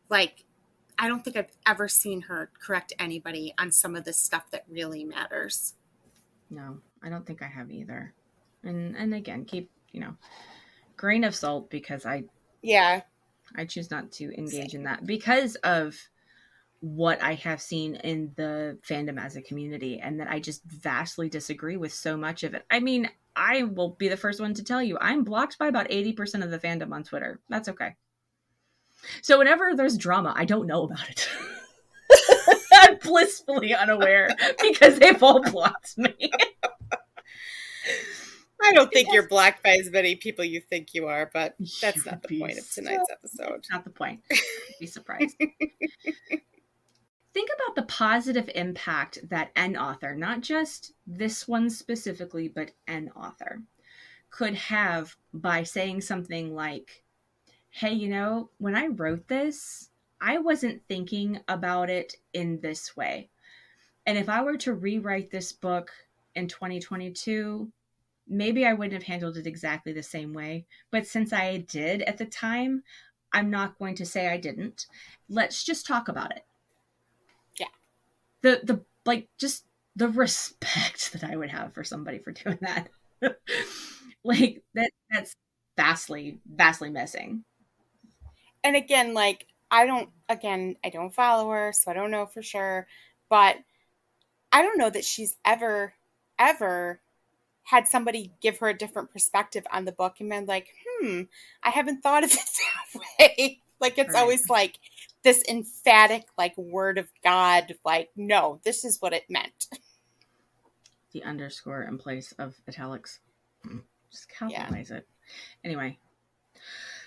like, I don't think I've ever seen her correct anybody on some of this stuff that really matters. No, I don't think I have either. And again, keep, grain of salt, because Yeah. I choose not to engage in Same. that because of what I have seen in the fandom as a community, and that I just vastly disagree with so much of it. I mean, I will be the first one to tell you, I'm blocked by about 80% of the fandom on Twitter. That's okay. So whenever there's drama, I don't know about it. I'm blissfully unaware because they've all blocked me. I don't think you're blocked by as many people you think you are, but You that's would not the be point of tonight's episode. Not the point. You'd be surprised. Think about the positive impact that an author, not just this one specifically, but an author, could have by saying something like, hey, when I wrote this, I wasn't thinking about it in this way. And if I were to rewrite this book in 2022, maybe I wouldn't have handled it exactly the same way. But since I did at the time, I'm not going to say I didn't. Let's just talk about it. Yeah. The like, just the respect that I would have for somebody for doing that. Like that's vastly missing. And again, like I don't follow her, so I don't know for sure, but I don't know that she's ever had somebody give her a different perspective on the book and been like, I haven't thought of it that way. Like it's Right. always like this emphatic, like word of God, like, no, this is what it meant. The underscore in place of italics. Just capitalize it. Anyway.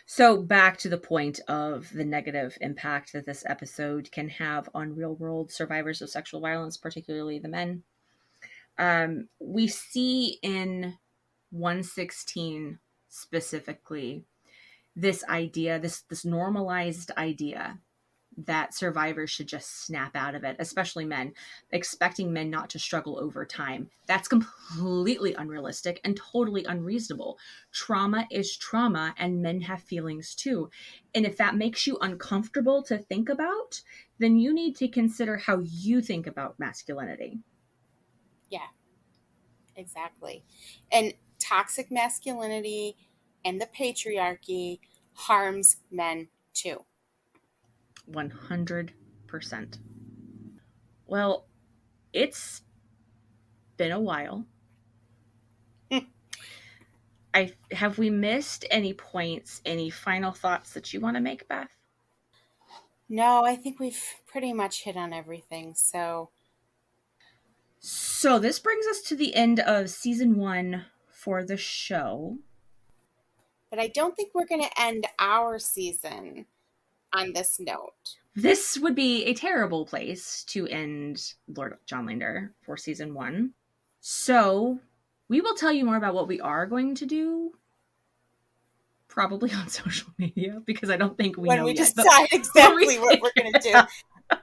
So back to the point of the negative impact that this episode can have on real world survivors of sexual violence, particularly the men. We see in 116 specifically this idea, this normalized idea that survivors should just snap out of it, especially men, expecting men not to struggle over time. That's completely unrealistic and totally unreasonable. Trauma is trauma, and men have feelings too. And if that makes you uncomfortable to think about, then you need to consider how you think about masculinity. Yeah, exactly. And toxic masculinity and the patriarchy harms men too. 100%. Well, it's been a while. Have we missed any points, any final thoughts that you want to make, Beth? No, I think we've pretty much hit on everything. So this brings us to the end of season 1 for the show. But I don't think we're going to end our season on this note. This would be a terrible place to end Lord John Linder for season 1. So we will tell you more about what we are going to do, probably on social media, because I don't think we When know we yet. decide exactly what we're going to do.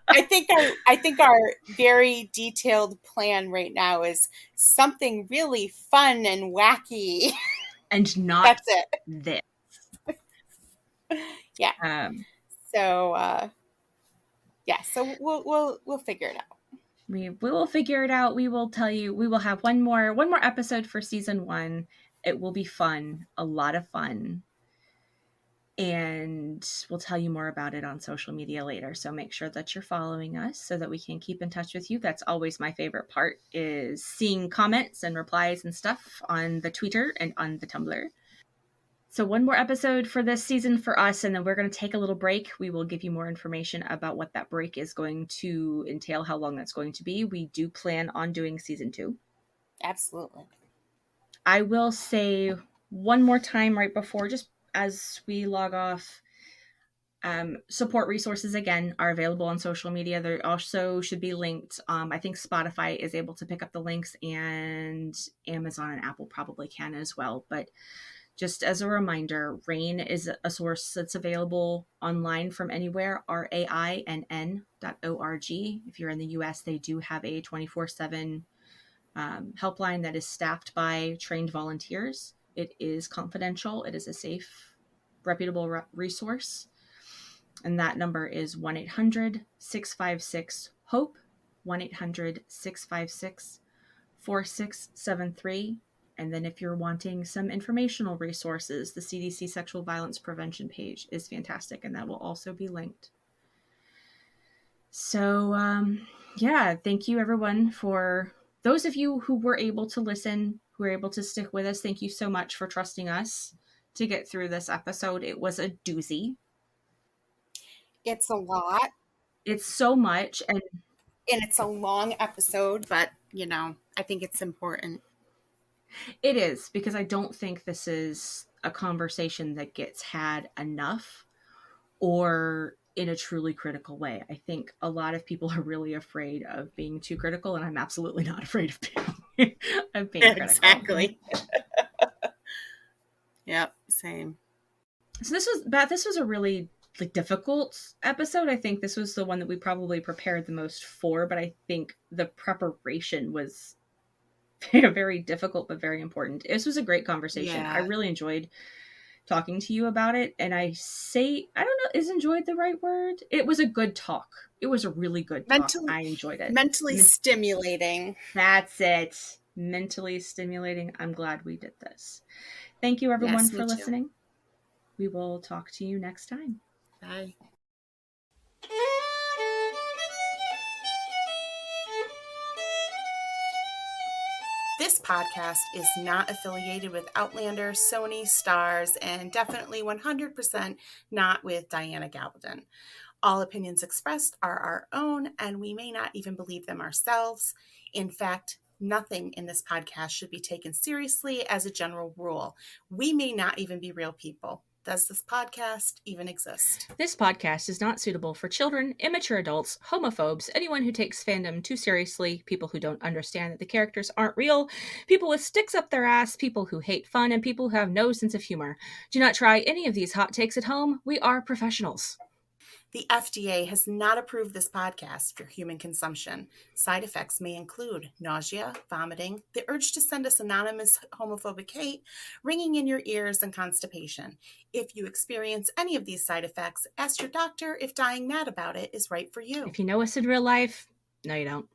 I think our very detailed plan right now is something really fun and wacky. And not That's it. this. Yeah. So so we'll figure it out. We will figure it out. We will tell you. We will have one more episode for season 1. It will be fun, a lot of fun. And we'll tell you more about it on social media later. So make sure that you're following us so that we can keep in touch with you. That's always my favorite part, is seeing comments and replies and stuff on the Twitter and on the Tumblr. So one more episode for this season for us, and then we're going to take a little break. We will give you more information about what that break is going to entail, how long that's going to be. We do plan on doing season 2. Absolutely. I will say one more time right before, just as we log off, support resources again are available on social media. There also should be linked. I think Spotify is able to pick up the links, and Amazon and Apple probably can as well. But just as a reminder, RAINN is a source that's available online from anywhere, RAINN.org. If you're in the US, they do have a 24/7 helpline that is staffed by trained volunteers. It is confidential. It is a safe, reputable resource. And that number is 1-800-656-HOPE, 1-800-656-4673. And then if you're wanting some informational resources, the CDC Sexual Violence Prevention page is fantastic, and that will also be linked. So, yeah, thank you everyone. For those of you who were able to listen, who were able to stick with us, thank you so much for trusting us to get through this episode. It was a doozy. It's a lot. It's so much, and it's a long episode, but I think it's important. it is, because I don't think this is a conversation that gets had enough or in a truly critical way. I think a lot of people are really afraid of being too critical, and I'm absolutely not afraid of being critical. Exactly. Yep, same. So this was a really difficult episode. I think this was the one that we probably prepared the most for, but I think the preparation was very difficult but very important. This was a great conversation. Yeah. I really enjoyed talking to you about it, and I don't know, is enjoyed the right word? It was a good talk. It was a really good talk. I enjoyed it. Mentally stimulating. That's it. Mentally stimulating. I'm glad we did this. Thank you everyone for listening. We will talk to you next time. Bye. This podcast is not affiliated with Outlander, Sony, Starz, and definitely 100% not with Diana Gabaldon. All opinions expressed are our own, and we may not even believe them ourselves. In fact, nothing in this podcast should be taken seriously as a general rule. We may not even be real people. Does this podcast even exist? This podcast is not suitable for children, immature adults, homophobes, anyone who takes fandom too seriously, people who don't understand that the characters aren't real, people with sticks up their ass, people who hate fun, and people who have no sense of humor. Do not try any of these hot takes at home. We are professionals. The FDA has not approved this podcast for human consumption. Side effects may include nausea, vomiting, the urge to send us anonymous homophobic hate, ringing in your ears, and constipation. If you experience any of these side effects, ask your doctor if dying mad about it is right for you. If you know us in real life, no, you don't.